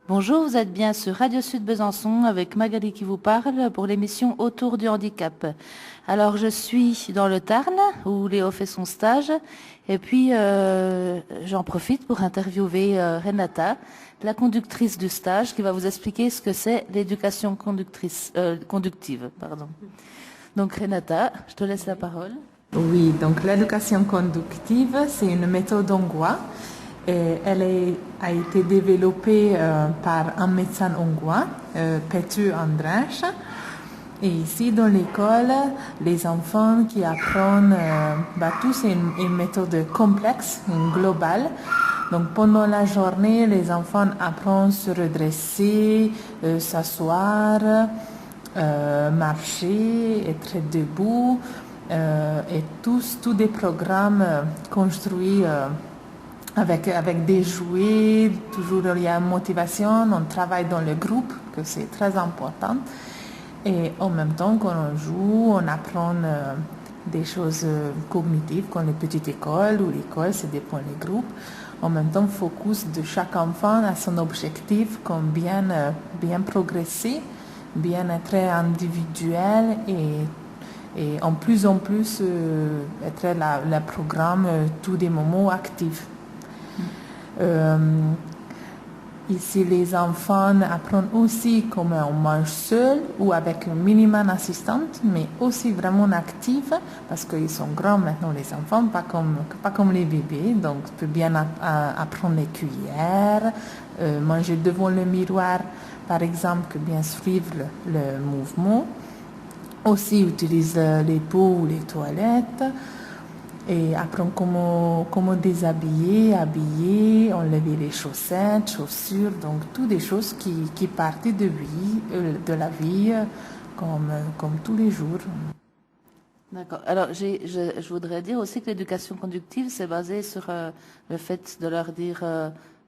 Bonjour, vous êtes bien sur Radio Sud Besançon avec Magali qui vous parle pour l'émission Autour du handicap. Alors je suis dans le Tarn où Léo fait son stage et puis j'en profite pour interviewer Renata, la conductrice du stage qui va vous expliquer ce que c'est l'éducation conductive. Pardon. Donc Renata, je te laisse la parole. Oui, donc l'éducation conductive, c'est une méthode hongroise. Et a été développée par un médecin hongrois, Pető András. Et ici, dans l'école, les enfants qui apprennent, tout c'est une méthode complexe, globale. Donc pendant la journée, les enfants apprennent à se redresser, s'asseoir, marcher, être debout, et tous des programmes construits avec des jouets, toujours il y a une motivation, on travaille dans le groupe, que c'est très important. Et en même temps, quand on joue, on apprend des choses cognitives, comme les petites écoles ou l'école, ça dépend des groupes. En même temps, focus de chaque enfant à son objectif, comme bien progresser, bien être individuel et en plus être le programme tous des moments actifs. Ici, les enfants apprennent aussi comment on mange seul ou avec une minimum assistante, mais aussi vraiment active parce qu'ils sont grands maintenant, les enfants, pas comme les bébés. Donc, tu peux bien apprendre les cuillères, manger devant le miroir, par exemple, que bien suivre le mouvement. Aussi, utiliser les pots ou les toilettes. Et apprendre comment déshabiller, habiller, enlever les chaussettes, chaussures, donc toutes des choses qui partent de la vie comme tous les jours. D'accord. Alors, je voudrais dire aussi que l'éducation conductive, c'est basé sur le fait de leur dire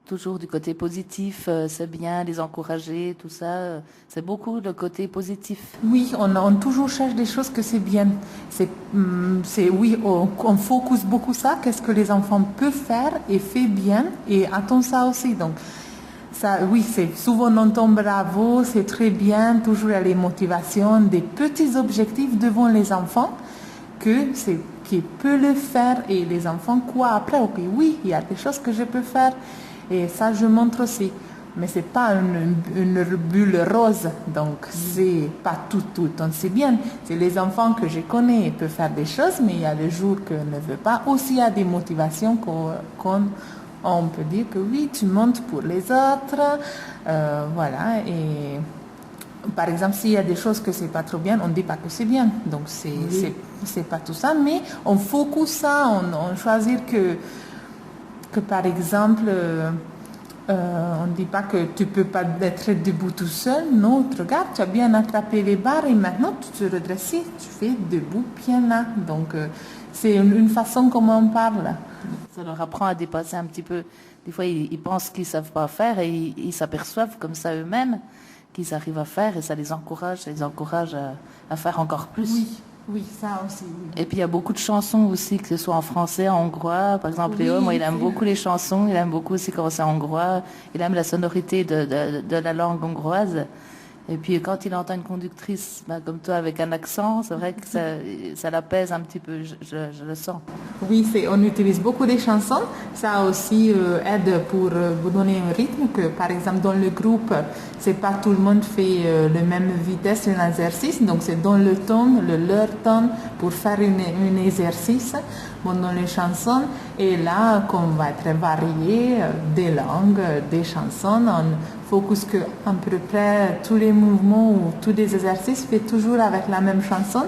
toujours du côté positif, c'est bien, les encourager, tout ça. C'est beaucoup le côté positif. Oui, on toujours cherche des choses que c'est bien. Oui, on focus beaucoup ça, qu'est-ce que les enfants peuvent faire et fait bien, et attend ça aussi. Donc, ça, oui, c'est souvent on entend bravo, c'est très bien, toujours il y a les motivations, des petits objectifs devant les enfants qui peut le faire et les enfants quoi après, ok, oui, il y a des choses que je peux faire. Et ça, je montre aussi. Mais ce n'est pas une bulle rose. Donc, c'est pas tout. Donc, c'est bien. C'est les enfants que je connais peuvent faire des choses, mais il y a les jours que ne veut pas. Aussi, il y a des motivations qu'on peut dire que oui, tu montes pour les autres. Voilà. Et par exemple, s'il y a des choses que c'est pas trop bien, on ne dit pas que c'est bien. Donc, c'est pas tout ça. Mais on focus ça. On choisit que par exemple, on ne dit pas que tu ne peux pas être debout tout seul. Non, regarde, tu as bien attrapé les barres et maintenant tu te redresses, tu fais debout bien là. Donc, c'est une façon comment on parle. Ça leur apprend à dépasser un petit peu. Des fois, ils pensent qu'ils ne savent pas faire et ils s'aperçoivent comme ça eux-mêmes qu'ils arrivent à faire et ça les encourage à faire encore plus. Oui, ça aussi. Oui. Et puis il y a beaucoup de chansons aussi, que ce soit en français, en hongrois. Par exemple, Léo, moi, il aime beaucoup les chansons, il aime beaucoup aussi quand c'est en hongrois, il aime la sonorité de la langue hongroise. Et puis quand il entend une conductrice comme toi avec un accent, c'est vrai que ça l'apaise un petit peu, je le sens. Oui, on utilise beaucoup de chansons. Ça aussi aide pour vous donner un rythme. Que, par exemple, dans le groupe, c'est pas tout le monde fait la même vitesse d'un exercice. Donc, c'est dans le temps, leur temps pour faire un exercice dans les chansons. Et là, qu'on va être varié des langues, des chansons, on focus que à peu près tous les mouvements ou tous les exercices fait toujours avec la même chanson.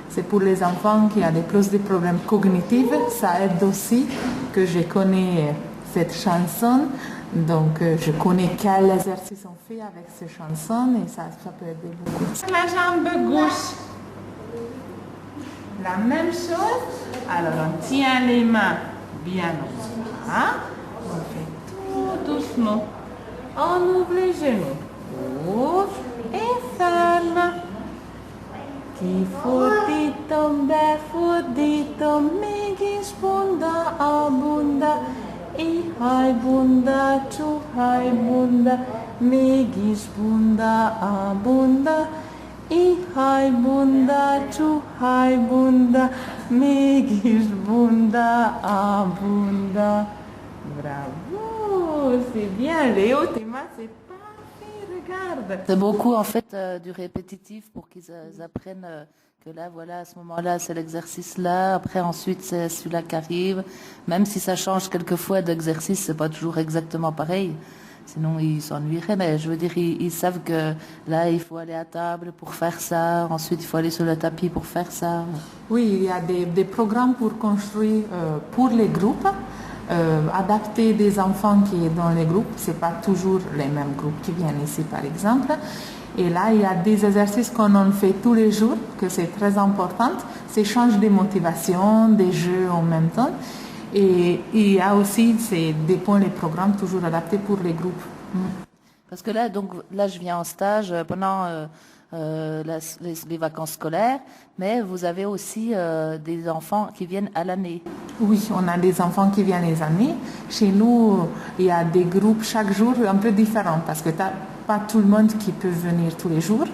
C'est pour les enfants qui ont des problèmes cognitifs. Ça aide aussi que je connais cette chanson. Donc, je connais quel exercice on fait avec ces chansons et ça peut aider beaucoup. La jambe gauche. La même chose. Alors, on tient les mains bien au bras. On fait tout doucement. On ouvre les genoux. Ouvre et ferme. Kifordítom, befordítom, mégis bunda a bunda, hai bunda, tu hai bunda, mégis bunda a bunda. Hai bunda, tu hai bunda, mégis bunda a bunda. Bravo, c'est bien, Léo, tes mains, c'est parfait, regarde. C'est beaucoup en fait du répétitif pour qu'ils apprennent que là, voilà, à ce moment-là, c'est l'exercice là. Après, ensuite, c'est celui-là qui arrive. Même si ça change quelquefois d'exercice, c'est pas toujours exactement pareil. Sinon, ils s'ennuieraient. Mais je veux dire, ils savent que là, il faut aller à table pour faire ça. Ensuite, il faut aller sur le tapis pour faire ça. Oui, il y a des programmes pour construire pour les groupes. Adapter des enfants qui sont dans les groupes, c'est pas toujours les mêmes groupes qui viennent ici par exemple. Et là, il y a des exercices qu'on en fait tous les jours, que c'est très important. C'est change de motivation, des jeux en même temps. Et il y a aussi, c'est dépend les programmes toujours adaptés pour les groupes. Parce que là, donc, là, je viens en stage pendant les vacances scolaires, mais vous avez aussi des enfants qui viennent à l'année. Oui, on a des enfants qui viennent les années. Chez nous, il y a des groupes chaque jour un peu différents parce que pas tout le monde qui peut venir tous les jours.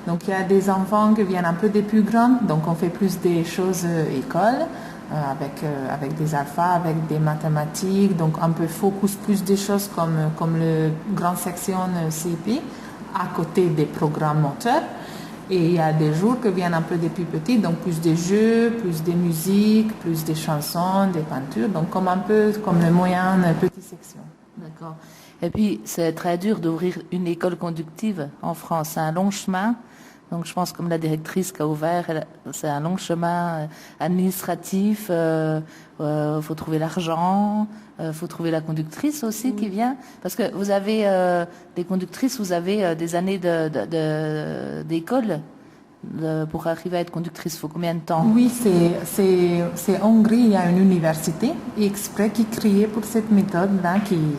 Donc il y a des enfants qui viennent un peu des plus grands, donc on fait plus des choses école. Avec des alphas, avec des mathématiques, donc on peut focus plus des choses comme le grand section CP à côté des programmes moteurs. Et il y a des jours qui viennent un peu des plus petits, donc plus des jeux, plus des musiques, plus des chansons, des peintures, donc comme un peu comme le moyen petite section. D'accord. Et puis c'est très dur d'ouvrir une école conductive en France, c'est un long chemin. Donc je pense comme la directrice qui a ouvert, c'est un long chemin administratif. Faut trouver l'argent, faut trouver la conductrice aussi qui vient. Parce que vous avez des conductrices, vous avez des années d'école pour arriver à être conductrice. Il faut combien de temps? Oui, c'est en Hongrie, il y a une université exprès qui créée pour cette méthode-là,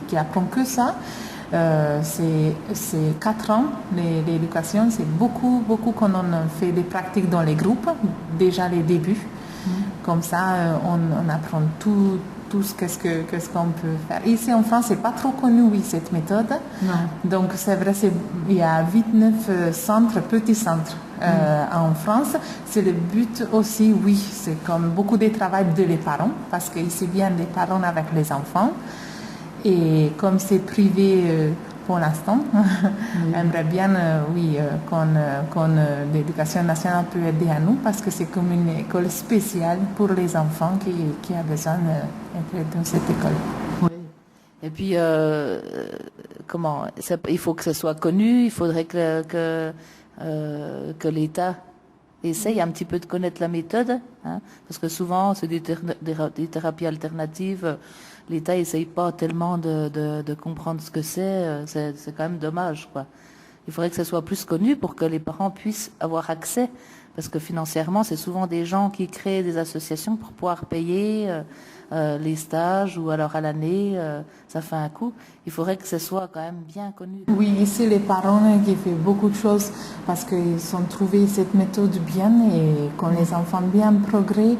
qui apprend que ça. C'est 4 ans l'éducation, c'est beaucoup qu'on en fait des pratiques dans les groupes, déjà les débuts. Comme ça, on apprend tout qu'est-ce qu'on peut faire. Ici en France, c'est pas trop connu, oui, cette méthode. Non. Donc c'est vrai, il y a 8-9 centres, petits centres en France. C'est le but aussi, oui, c'est comme beaucoup de travail de les parents, parce qu'ici viennent les parents avec les enfants. Et comme c'est privé pour l'instant, j'aimerais bien, qu'on l'éducation nationale peut aider à nous parce que c'est comme une école spéciale pour les enfants qui a besoin d'être dans cette école. Oui. Et puis, il faut que ce soit connu, il faudrait que l'État essaye un petit peu de connaître la méthode, hein, parce que souvent, c'est des thérapies alternatives. L'État essaye pas tellement de comprendre ce que c'est quand même dommage, quoi. Il faudrait que ça soit plus connu pour que les parents puissent avoir accès, parce que financièrement, c'est souvent des gens qui créent des associations pour pouvoir payer les stages ou alors à l'année, ça fait un coût. Il faudrait que ce soit quand même bien connu. Oui, ici les parents qui font beaucoup de choses parce qu'ils ont trouvé cette méthode bien et quand les enfants bien progrès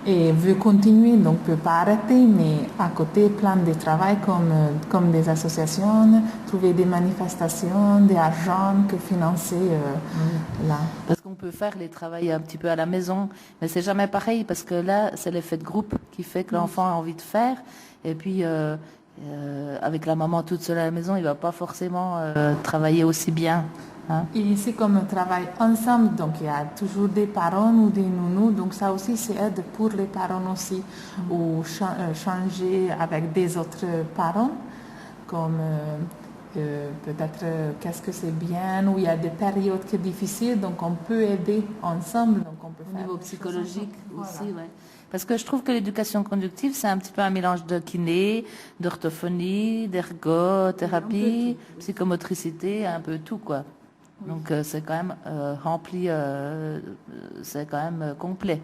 et veut continuer, donc ne peut pas arrêter, mais à côté, plein de travail comme des associations, trouver des manifestations, des argent que financer là. Parce qu'on peut faire les travails un petit peu à la maison, mais c'est jamais pareil, parce que là, c'est l'effet de groupe qui fait que l'enfant a envie de faire, et puis avec la maman toute seule à la maison, il va pas forcément travailler aussi bien. Hein. Et ici, comme on travaille ensemble, donc il y a toujours des parents ou des nounous, donc ça aussi c'est aide pour les parents aussi, ou changer avec des autres parents, comme peut-être qu'est-ce que c'est bien, ou il y a des périodes qui sont difficiles, donc on peut aider ensemble, donc on peut Au faire niveau psychologique aussi, voilà. ouais. Parce que je trouve que l'éducation conductive, c'est un petit peu un mélange de kiné, d'orthophonie, d'ergothérapie, psychomotricité, un peu tout, quoi. Donc c'est quand même rempli, c'est quand même complet.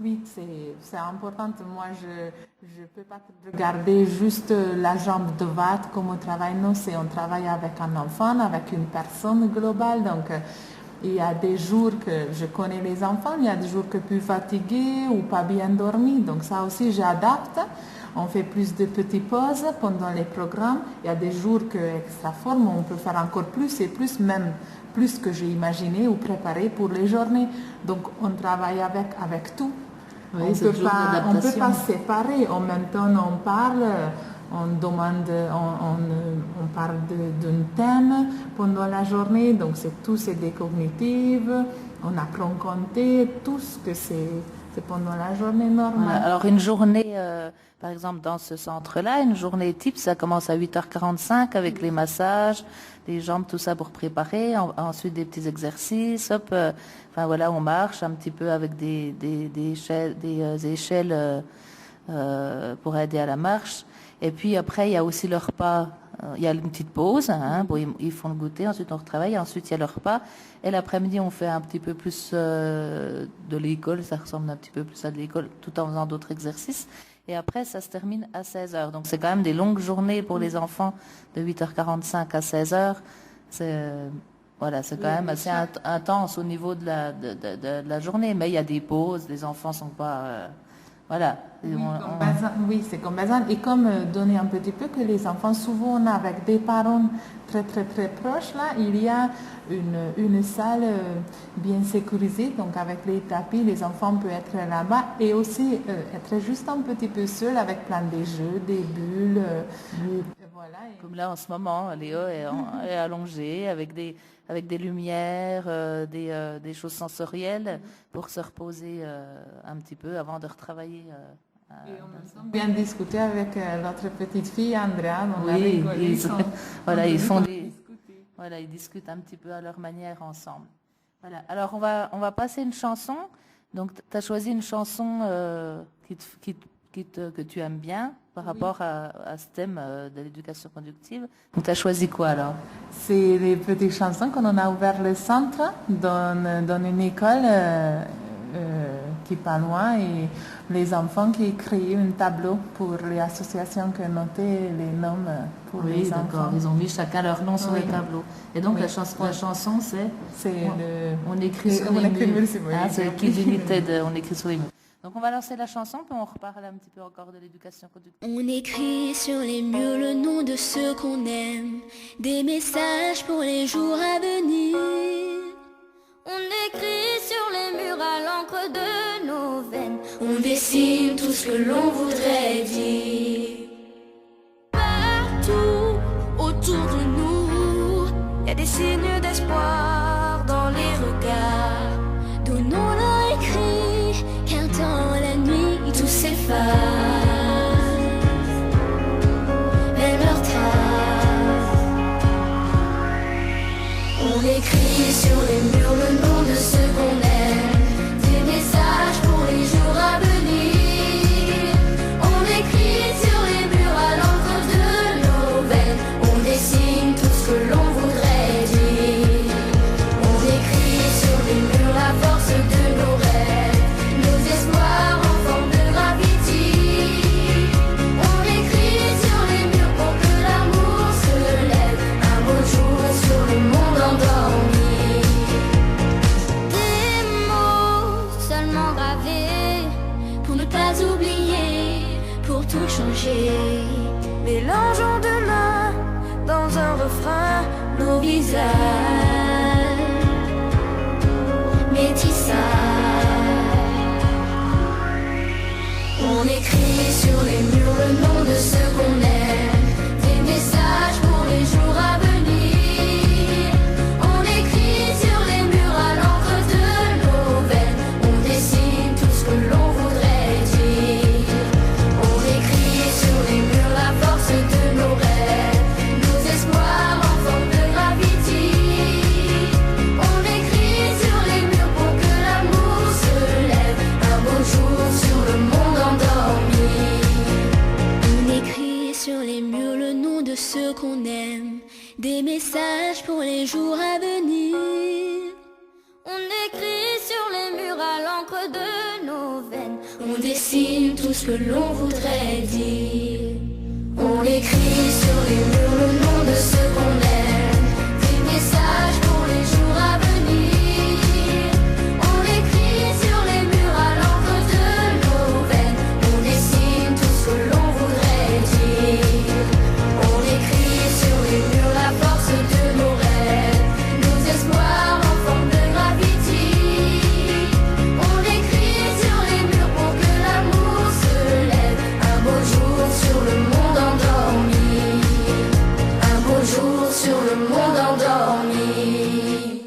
Oui, c'est important. Moi, je peux pas regarder juste la jambe de droite comme on travaille. Non, on travaille avec un enfant, avec une personne globale. Donc, il y a des jours que je connais les enfants, il y a des jours que plus fatigués ou pas bien dormis. Donc ça aussi, j'adapte on fait plus de petites pauses pendant les programmes. Il y a des jours que extra forme, on peut faire encore plus et plus, même plus que j'ai imaginé ou préparé pour les journées. Donc on travaille avec tout. Oui, On ne peut pas séparer. En même temps, on parle, on demande, on parle d'un thème pendant la journée. Donc c'est des cognitives. On apprend à compter, tout ce que c'est pendant la journée normale. Voilà. Alors une journée, par exemple dans ce centre-là, une journée type, ça commence à 8h45 avec les massages, les jambes, tout ça pour préparer. Ensuite des petits exercices, hop, enfin voilà, on marche un petit peu avec des échelles pour aider à la marche. Et puis après, il y a aussi le repas. Il y a une petite pause, hein, bon, ils font le goûter, ensuite on retravaille, ensuite il y a le repas. Et l'après-midi, on fait un petit peu plus de l'école, ça ressemble un petit peu plus à de l'école, tout en faisant d'autres exercices. Et après, ça se termine à 16h. Donc c'est quand même des longues journées pour les enfants, de 8h45 à 16h. Voilà, c'est quand même assez intense au niveau de la journée. Mais il y a des pauses, les enfants sont pas... voilà. Oui, c'est comme Bazan. Et comme donner un petit peu que les enfants, souvent avec des parents très très très proches, là, il y a une salle bien sécurisée. Donc avec les tapis, les enfants peuvent être là-bas et aussi être juste un petit peu seuls avec plein de jeux, des bulles. Voilà. Comme là en ce moment, Léo est allongé avec des lumières, des choses sensorielles pour se reposer un petit peu avant de retravailler. Et on a bien discuté avec notre petite fille Andrea. Oui, ils discutent un petit peu à leur manière ensemble. Voilà. Alors on va passer une chanson. Donc tu as choisi une chanson que tu aimes bien par rapport à ce thème de l'éducation conductive. Donc tu as choisi quoi alors? C'est les petites chansons qu'on a ouvert le centre dans une école qui est pas loin et les enfants qui ont créé un tableau pour les associations qui notaient les noms pour les enfants. D'accord. Ils ont mis chacun leur nom sur le tableau. Et donc la chanson c'est on écrit sur les murs. C'est Kids United, on écrit sur les murs. Donc on va lancer la chanson, puis on reparle un petit peu encore de l'éducation conductive. On écrit sur les murs le nom de ceux qu'on aime, des messages pour les jours à venir. On écrit sur les murs à l'encre de nos veines, on dessine tout ce que l'on voudrait dire. Partout autour de nous, il y a des signes d'espoir dans les regards. Donnons-leur écrit, car dans la nuit tout s'efface. Même leurs traces. On écrit sur les murs le nom de ceux qu'on aime, des messages pour les jours à venir. On écrit sur les murs à l'encre de nos veines, on dessine tout ce que l'on voudrait dire. On écrit sur les murs la force de nos rêves, nos espoirs en forme de graffiti. On écrit sur les murs pour que l'amour se lève un beau jour sur le monde endormi. Des mots seulement gravés pour ne pas oublier, pour tout changer. Mélangeons demain dans un refrain nos visages. Métissage. On écrit sur les murs le nom de ceux qu'on aime, des messages pour les jours à venir. On écrit sur les murs à l'encre de nos veines, on dessine tout ce que l'on voudrait dire. On écrit sur les murs la force de nos rêves, nos espoirs en forme de graffiti. On écrit sur les murs pour que l'amour se lève un beau jour sur le monde endormi. On écrit sur les murs le nom de ceux qu'on aime, des messages pour les jours à venir. On écrit sur les murs à l'encre de nos veines, on dessine tout ce que l'on voudrait dire. On écrit sur les murs le nom de ceux qu'on aime, des messages pour les jours à venir. On écrit sur les murs à l'encre de nos veines, on dessine tout ce que l'on voudrait dire. sur le monde endormi.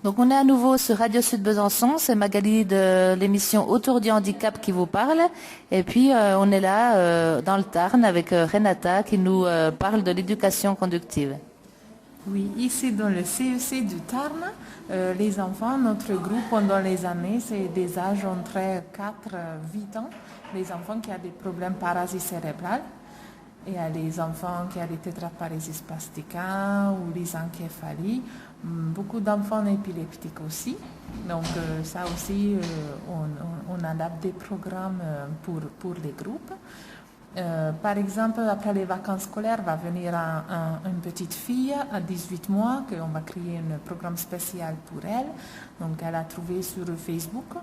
Donc on est à nouveau sur Radio Sud Besançon, c'est Magali de l'émission Autour du handicap qui vous parle. Et puis on est là dans le Tarn avec Renata qui nous parle de l'éducation conductive. Oui, ici dans le CEC du Tarn, les enfants, notre groupe pendant les années, c'est des âges entre 4 et 8 ans. Les enfants qui ont des problèmes paralysie cérébrale. Il y a les enfants qui ont des tétraparésie spastica ou les encéphalies. Beaucoup d'enfants épileptiques aussi. Donc ça aussi, on adapte des programmes pour les groupes. Par exemple, après les vacances scolaires, va venir une petite fille à 18 mois, qu'on va créer un programme spécial pour elle. Donc elle a trouvé sur Facebook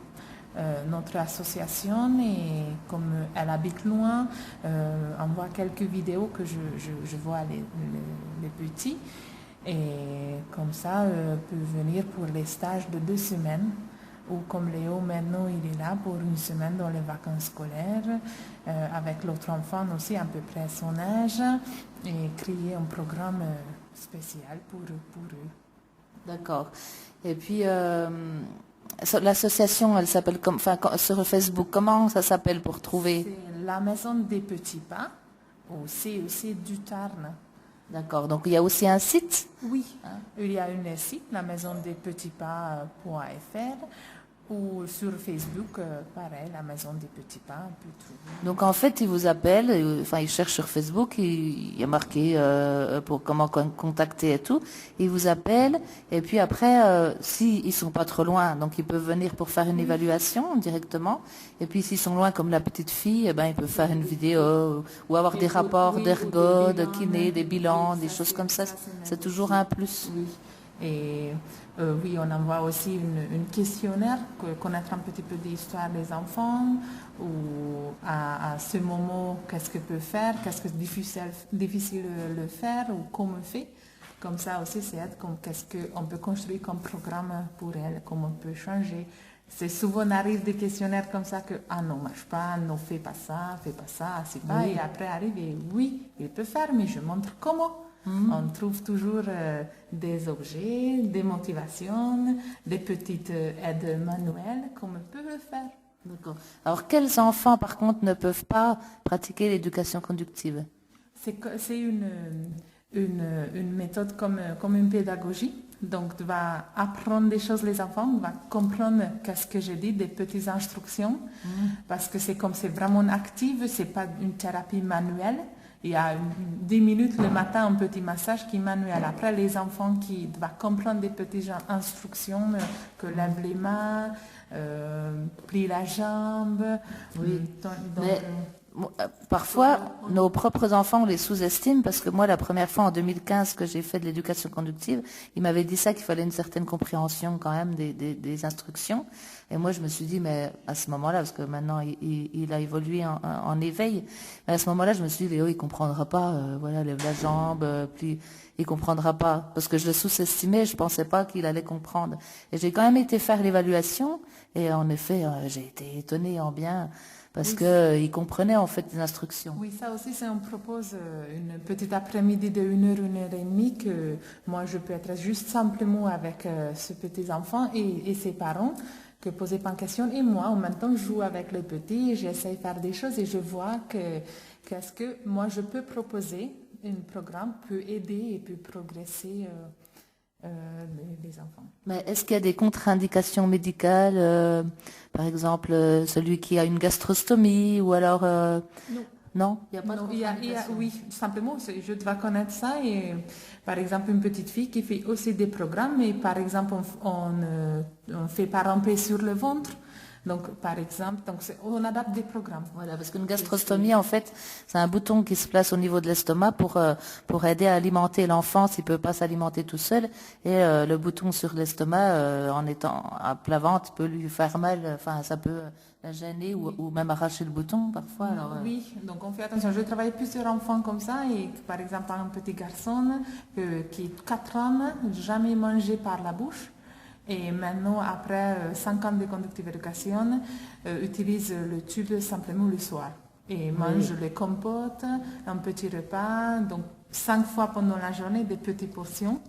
notre association et comme elle habite loin, on voit quelques vidéos que je vois les petits. Et comme ça, peut venir pour les stages de 2 semaines. Ou comme Léo, maintenant, il est là pour 1 semaine dans les vacances scolaires, avec l'autre enfant aussi, à peu près son âge, et créer un programme spécial pour eux. D'accord. Et puis, l'association, elle s'appelle sur Facebook, comment ça s'appelle pour trouver? C'est la Maison des Petits Pas, au CEC du Tarn. D'accord, donc il y a aussi un site? Oui, il y a un site, la maison des petits pas.fr, ou sur Facebook, pareil, la maison des petits pas, on peut trouver. Donc en fait, ils vous appellent, ils cherchent sur Facebook, il y a marqué pour comment contacter et tout, ils vous appellent, et puis après, s'ils sont pas trop loin, donc ils peuvent venir pour faire une évaluation directement, et puis s'ils sont loin comme la petite fille, ils peuvent faire une vidéo, ou avoir des rapports d'ergo, de kiné, des bilans, des choses comme ça, c'est toujours un plus. Oui. Et oui, on envoie aussi une questionnaire, connaître un petit peu l'histoire des enfants, ou à ce moment, qu'est-ce que peut faire, qu'est-ce que c'est difficile de le faire, ou comment on fait. Comme ça aussi, c'est comme qu'est-ce qu'on peut construire comme programme pour elle, comment on peut changer. C'est souvent, on arrive des questionnaires comme ça que, ah non, marche pas, non, fais pas ça, c'est pas, oui. Et après arrive, et oui, il peut faire, mais je montre comment. On trouve toujours des objets, des motivations, des petites aides manuelles comme on peut le faire. D'accord. Alors, quels enfants, par contre, ne peuvent pas pratiquer l'éducation conductive? C'est une méthode comme une pédagogie. Donc, tu vas apprendre des choses, les enfants, tu vas comprendre qu'est-ce que je dis, des petites instructions, parce que c'est vraiment actif, c'est pas une thérapie manuelle. Il y a 10 minutes le matin, un petit massage qui est manuel. Après, les enfants qui doivent comprendre des petites instructions, que lève les mains, plie la jambe. Oui. Mais parfois, nos propres enfants, on les sous-estime parce que moi, la première fois en 2015 que j'ai fait de l'éducation conductive, il m'avait dit ça, qu'il fallait une certaine compréhension quand même des instructions. Et moi, je me suis dit, mais à ce moment-là, parce que maintenant, il a évolué en éveil, mais à ce moment-là, je me suis dit, Léo, il comprendra pas, lève la jambe, puis il comprendra pas. Parce que je le sous-estimais, je pensais pas qu'il allait comprendre. Et j'ai quand même été faire l'évaluation, et en effet, j'ai été étonnée en bien, parce qu'il comprenait en fait les instructions. Oui, ça aussi, on propose une petite après-midi de 1 heure et demie que moi, je peux être juste simplement avec ce petit enfant et ses parents, que poser pas de questions. Et moi, en même temps, je joue avec les petits, j'essaie de faire des choses et je vois qu'est-ce que moi, je peux proposer. Un programme peut aider et peut progresser les enfants. Mais est-ce qu'il y a des contre-indications médicales, par exemple celui qui a une gastrostomie ou alors non, il n'y a pas de contre-indication. Oui, simplement, je dois connaître ça et par exemple une petite fille qui fait aussi des programmes et par exemple on fait pas ramper sur le ventre. Donc, par exemple, on adapte des programmes. Voilà, parce qu'une gastrostomie, en fait, c'est un bouton qui se place au niveau de l'estomac pour aider à alimenter l'enfant s'il peut pas s'alimenter tout seul. Et le bouton sur l'estomac, en étant à plat ventre, peut lui faire mal. Enfin, ça peut la gêner ou même arracher le bouton parfois. Alors, oui, donc on fait attention. Je travaille plusieurs enfants comme ça et par exemple un petit garçon qui est 4 ans, jamais mangé par la bouche. Et maintenant, après 5 ans de conductive éducation, utilise le tube simplement le soir. Et mange les compotes, un petit repas. Donc, 5 fois pendant la journée des petites portions,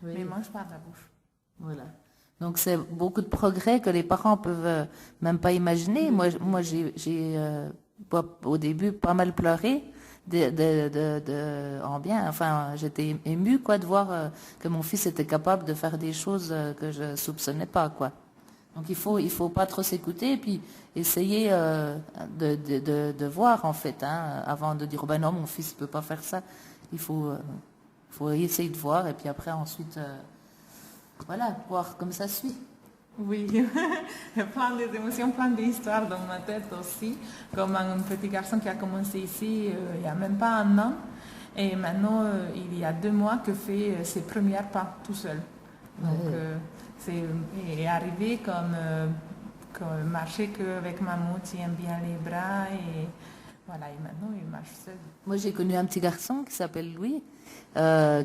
Oui. mais mange par la bouche. Voilà. Donc c'est beaucoup de progrès que les parents peuvent même pas imaginer. Moi au début pas mal pleuré en bien. Enfin, j'étais émue quoi de voir que mon fils était capable de faire des choses que je soupçonnais pas quoi. Donc il faut pas trop s'écouter et puis essayer de voir en fait avant de dire ben non mon fils peut pas faire ça. Il faut essayer de voir et puis après ensuite voilà, voir comme ça suit. Oui, plein des émotions, plein d'histoires dans ma tête aussi. Comme un petit garçon qui a commencé ici il n'y a même pas un an. Et maintenant, il y a 2 mois que fait ses premiers pas tout seul. Donc, il est arrivé comme marcher qu'avec maman, tient bien les bras. Et voilà, et maintenant, il marche seul. Moi, j'ai connu un petit garçon qui s'appelle Louis,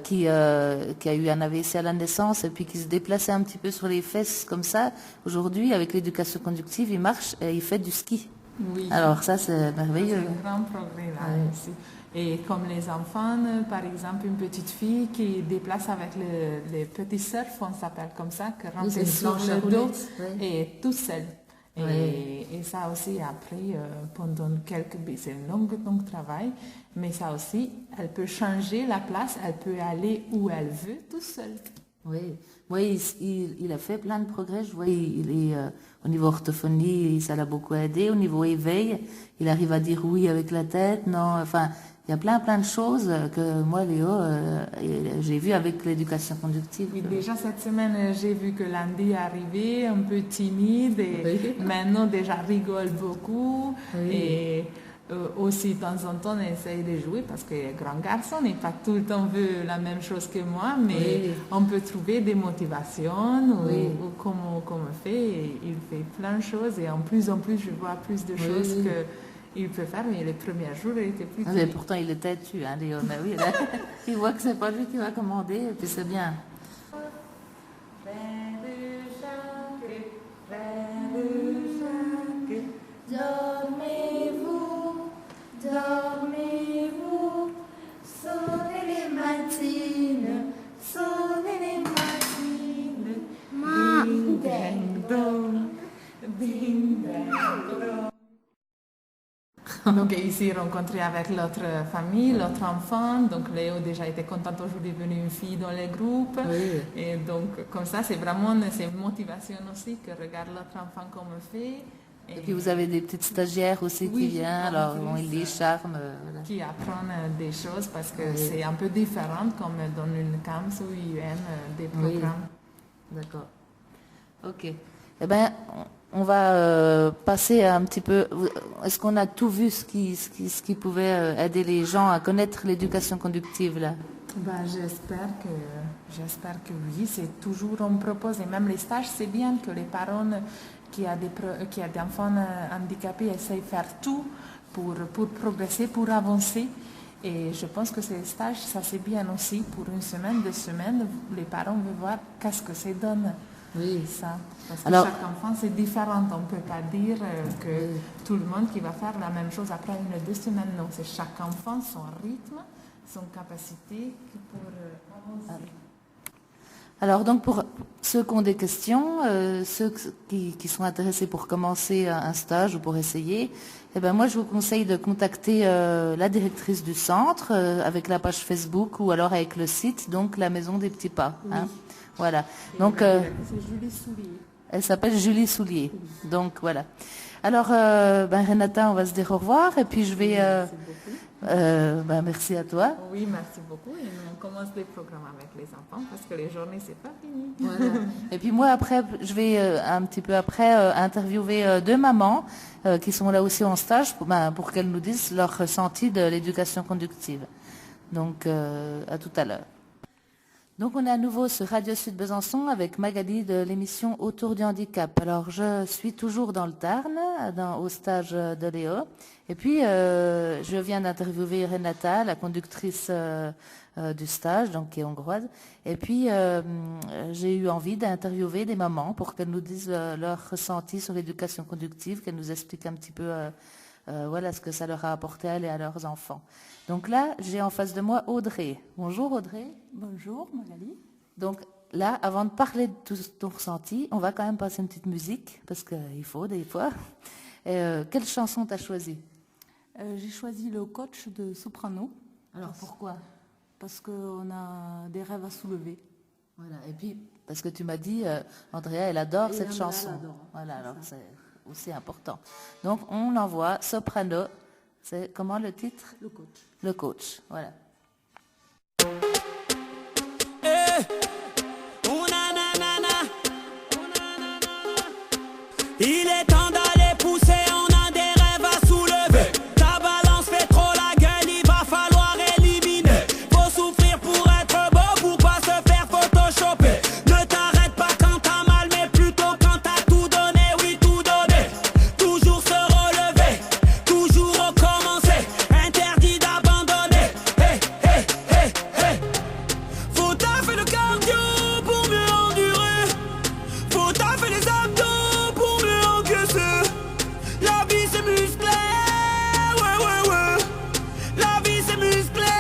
qui a eu un AVC à la naissance et puis qui se déplaçait un petit peu sur les fesses comme ça. Aujourd'hui, avec l'éducation conductive, il marche et il fait du ski. Oui. Alors ça, c'est merveilleux. C'est un grand progrès là aussi. Et comme les enfants, par exemple, une petite fille qui déplace avec les petits surf, on s'appelle comme ça, qui rentre sur le dos et tout seul. Et ça aussi, après, pendant c'est un long travail, mais ça aussi, elle peut changer la place, elle peut aller où elle veut, tout seul. Oui, il a fait plein de progrès. Je vois, il est au niveau orthophonie, ça l'a beaucoup aidé. Au niveau éveil, il arrive à dire oui avec la tête, non. Enfin, il y a plein de choses que moi, Léo, j'ai vu avec l'éducation conductive. Oui, déjà cette semaine, j'ai vu que Landy est arrivé un peu timide et maintenant déjà rigole beaucoup. Et aussi de temps en temps, on essaye de jouer parce que le grand garçon n'est pas tout le temps veut la même chose que moi, mais on peut trouver des motivations ou comment on fait. Et il fait plein de choses et en plus, je vois plus de choses que il peut faire, mais les premiers jours, il était plus mais pourtant, il est têtu, Léo. Mais oui, là, il voit que c'est pas lui qui va commander, et puis c'est bien. Dormez-vous, dormez-vous, sonnez les matines, sonnez les matines. Ding ding dong, ding ding dong. Donc ici, rencontré avec l'autre famille, l'autre enfant. Donc Léo déjà était contente aujourd'hui de venir une fille dans le groupe. Et donc comme ça, c'est vraiment une motivation aussi que regarde l'autre enfant comme on fait. Et puis vous avez des petites stagiaires aussi qui viennent, alors ils les charment. Voilà. Qui apprennent des choses parce que c'est un peu différent comme dans une CAMS ou UN, des programmes. D'accord. Ok. Eh bien, on va passer un petit peu. Est-ce qu'on a tout vu ce qui pouvait aider les gens à connaître l'éducation conductive là? J'espère que oui. C'est toujours on propose et même les stages, c'est bien que les parents qui a des enfants handicapés essayent de faire tout pour progresser, pour avancer. Et je pense que ces stages, ça c'est bien aussi pour une semaine, 2 semaines. Les parents veulent voir qu'est-ce que ça donne. Ça. Parce que chaque enfant, c'est différent. On ne peut pas dire que tout le monde qui va faire la même chose après 1 ou 2 semaines. Non, c'est chaque enfant, son rythme, son capacité pour avancer. Alors donc pour ceux qui ont des questions, ceux qui sont intéressés pour commencer un stage ou pour essayer, eh ben moi je vous conseille de contacter la directrice du centre avec la page Facebook ou alors avec le site, donc la Maison des Petits Pas. Voilà. Donc, c'est Julie Soulier. Elle s'appelle Julie Soulier. Donc voilà. Alors, Renata, on va se dire au revoir et puis je vais. Merci à toi. Oui, merci beaucoup. Et nous, on commence les programmes avec les enfants parce que les journées, c'est pas fini. Voilà. Et puis moi, après, je vais un petit peu après interviewer 2 mamans qui sont là aussi en stage pour qu'elles nous disent leur ressenti de l'éducation conductive. Donc, à tout à l'heure. Donc on est à nouveau sur Radio Sud Besançon avec Magali de l'émission Autour du handicap. Alors je suis toujours dans le Tarn, au stage de Léo. Et puis je viens d'interviewer Renata, la conductrice du stage, donc qui est hongroise. Et puis j'ai eu envie d'interviewer des mamans pour qu'elles nous disent leur ressenti sur l'éducation conductive, qu'elles nous expliquent un petit peu voilà ce que ça leur a apporté à elle et à leurs enfants. Donc là, j'ai en face de moi Audrey. Bonjour Audrey. Bonjour Magali. Donc là, avant de parler de tout ton ressenti, on va quand même passer une petite musique, parce qu'il faut des fois. Quelle chanson t'as choisie? J'ai choisi le coach de Soprano. Alors pourquoi? Parce qu'on a des rêves à soulever. Voilà, et puis, parce que tu m'as dit, Andrea, elle adore Et cette Andrea chanson. l'adore, Voilà, alors c'est c'est aussi important. Donc, on envoie Soprano. C'est comment le titre? Le coach. Le coach, voilà. Il est temps d'aller pousser, on a des rêves à soulever. Ta balance fait trop la gueule, il va falloir éliminer. Faut souffrir pour être beau, pour pas se faire photoshopper. Ne t'arrête pas quand t'as mal, mais plutôt quand t'as tout donné, oui tout donné. Toujours se relever, toujours recommencer. Interdit d'abandonner. Hey, hey, hey, hey. Faut taffer le cardio pour mieux endurer. Faut taffer les abdos. La vie c'est musclé, ouais ouais ouais. La vie c'est musclé.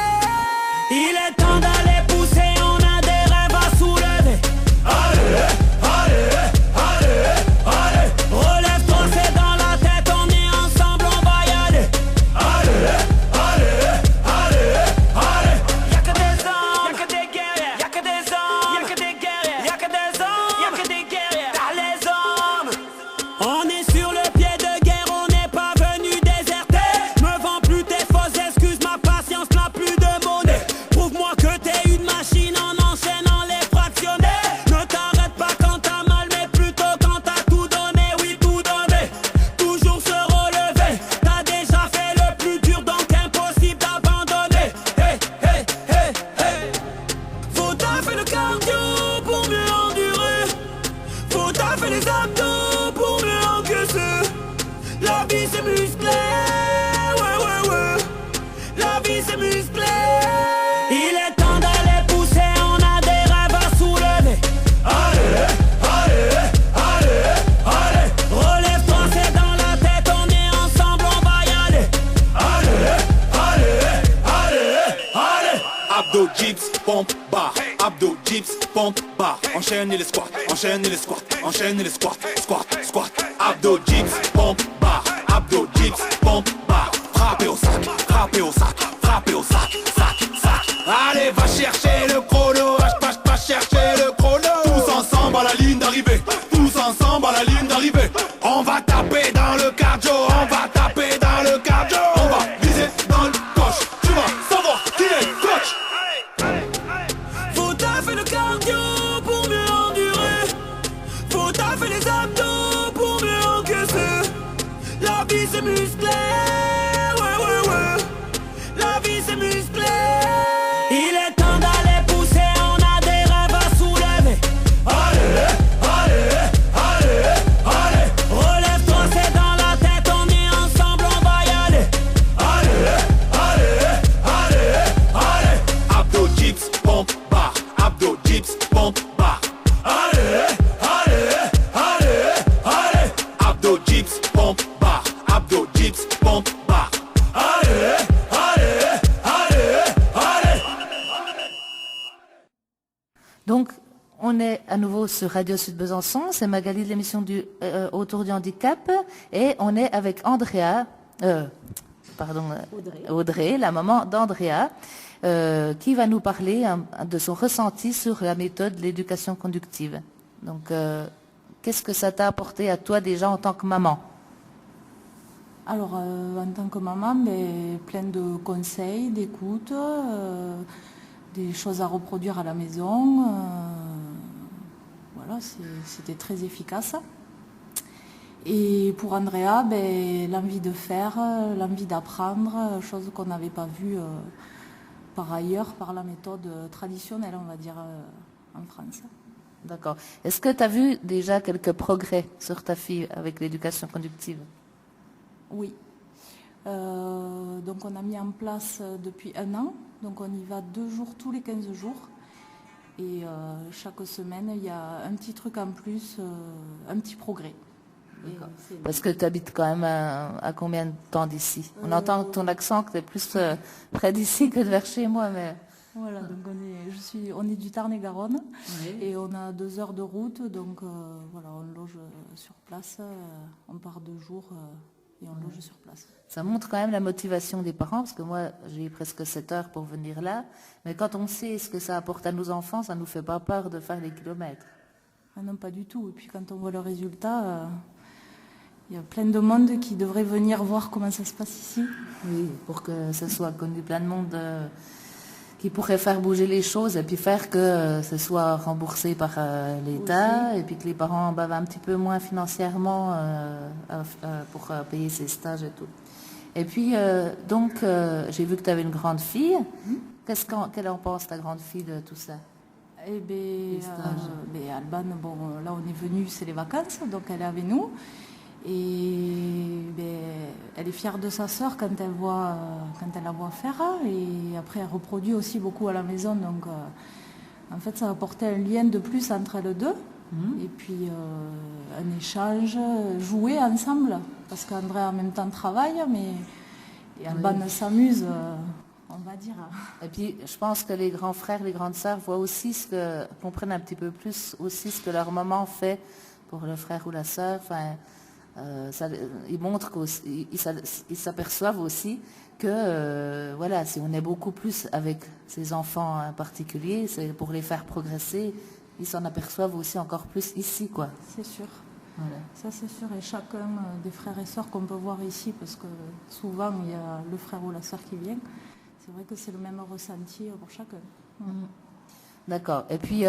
Il est temps d'aller pousser, on a des rêves à soulever. Allez, allez, allez, allez. Relève-toi, c'est dans la tête, on est ensemble, on va y aller. Allez, allez, allez, allez. Y'a que des hommes, y'a que des guerriers, y'a que des hommes, y'a que des guerriers, y'a que des hommes, y'a que des guerriers. T'as les hommes. On est sur le pied de guerre, on n'est pas venu déserter. Me vends plus tes fausses excuses, ma patience n'a plus de monnaie. Prouve-moi que t'es une machine en enchaînant les fractionnés. Ne t'arrête pas quand t'as mal, mais plutôt quand t'as tout donné, oui tout donné. Toujours se relever, t'as déjà fait le plus dur, donc impossible d'abandonner. Hey, hey, hey, hey. Faut taffer le cardio pour mieux endurer. Faut taffer les abdos pour mieux encaisser. La vie c'est musclé, ouais ouais ouais. La vie c'est musclé. Il est temps d'aller pousser, on a des rêves à soulever. Allez, allez, allez, allez. Relève-toi, c'est dans la tête, on est ensemble, on va y aller. Allez, allez, allez, allez. Abdo, dips, pompe, bar. Abdo, dips, pompe, bar. Enchaînez les squats, enchaînez les squats, enchaînez les squats, squat, squat. Abdo, dips, pompe, bar. Abdo, dips, pompe, bar. Frappez au sac, frappez au sac, frappez au sac, sac, sac. Allez, va chercher le chrono, va chercher le chrono. Tous ensemble à la ligne d'arrivée, tous ensemble à la ligne d'arrivée. On va taper dans le cardio, on va taper dans le cardio. On va viser dans le coche, tu vas savoir qui est coach. Faut taffer le cardio pour mieux endurer. Faut taffer les abdos pour mieux encaisser. La vie c'est musclé, ouais ouais ouais. La vie c'est musclé. Il est temps d'aller pousser, on a des rêves à soulever. Allez, allez, allez, allez. Relève-toi, c'est dans la tête, on est ensemble, on va y aller. Allez, allez, allez, allez. Abdo, dips, pompe, bar. Abdo, dips, pompe, bar. Allez, allez, allez, allez. Abdo, dips, pompe, bar. Abdo, dips, pompe, bar. Allez, allez, allez, allez. Donc, on est à nouveau sur Radio Sud Besançon. C'est Magali de l'émission Autour du handicap. Et on est avec Audrey, la maman d'Andrea, qui va nous parler de son ressenti sur la méthode de l'éducation conductive. Donc, qu'est-ce que ça t'a apporté à toi déjà en tant que maman? Alors, en tant que maman, plein de conseils, d'écoute, des choses à reproduire à la maison. Voilà, c'était très efficace. Et pour Andrea, l'envie de faire, l'envie d'apprendre, chose qu'on n'avait pas vue par ailleurs, par la méthode traditionnelle, on va dire, en France. D'accord. Est-ce que tu as vu déjà quelques progrès sur ta fille avec l'éducation conductive? Oui. Donc on a mis en place depuis 1 an. Donc on y va 2 jours tous les 15 jours. Et chaque semaine, il y a un petit truc en plus, un petit progrès. Parce que tu habites quand même à combien de temps d'ici? On entend ton accent que tu es plus près d'ici que de vers chez moi, mais... Voilà, donc on est du Tarn-et-Garonne et on a 2 heures de route, donc voilà, on loge sur place, on part 2 jours et on loge sur place. Ça montre quand même la motivation des parents, parce que moi j'ai eu presque 7 heures pour venir là, mais quand on sait ce que ça apporte à nos enfants, ça ne nous fait pas peur de faire les kilomètres. Ah non, pas du tout. Et puis quand on voit le résultat, il y a plein de monde qui devrait venir voir comment ça se passe ici. Oui, pour que ça soit connu, plein de monde qui pourrait faire bouger les choses et puis faire que ce soit remboursé par l'État Aussi. et puis que les parents bavent un petit peu moins financièrement pour payer ses stages et tout. Et puis, donc, j'ai vu que tu avais une grande fille. Qu'elle en pense, ta grande fille, de tout ça? Eh bien, Alban, bon, là on est venu, c'est les vacances, donc elle est avec nous. Et elle est fière de sa sœur quand elle la voit faire. Et après, elle reproduit aussi beaucoup à la maison. Donc, en fait, ça a apporté un lien de plus entre elles deux. Et puis, un échange, jouer ensemble. Parce qu'André en même temps travaille, et Alban s'amuse, on va dire. Et puis, je pense que les grands frères, les grandes sœurs voient aussi comprennent un petit peu plus aussi ce que leur maman fait pour le frère ou la sœur. Enfin, ils montrent ils s'aperçoivent aussi que voilà, si on est beaucoup plus avec ces enfants en particulier, c'est pour les faire progresser, ils s'en aperçoivent aussi encore plus ici, quoi. C'est sûr. Voilà. Ça c'est sûr, et chacun des frères et sœurs qu'on peut voir ici, parce que souvent il y a le frère ou la sœur qui vient, c'est vrai que c'est le même ressenti pour chacun. D'accord. Et puis,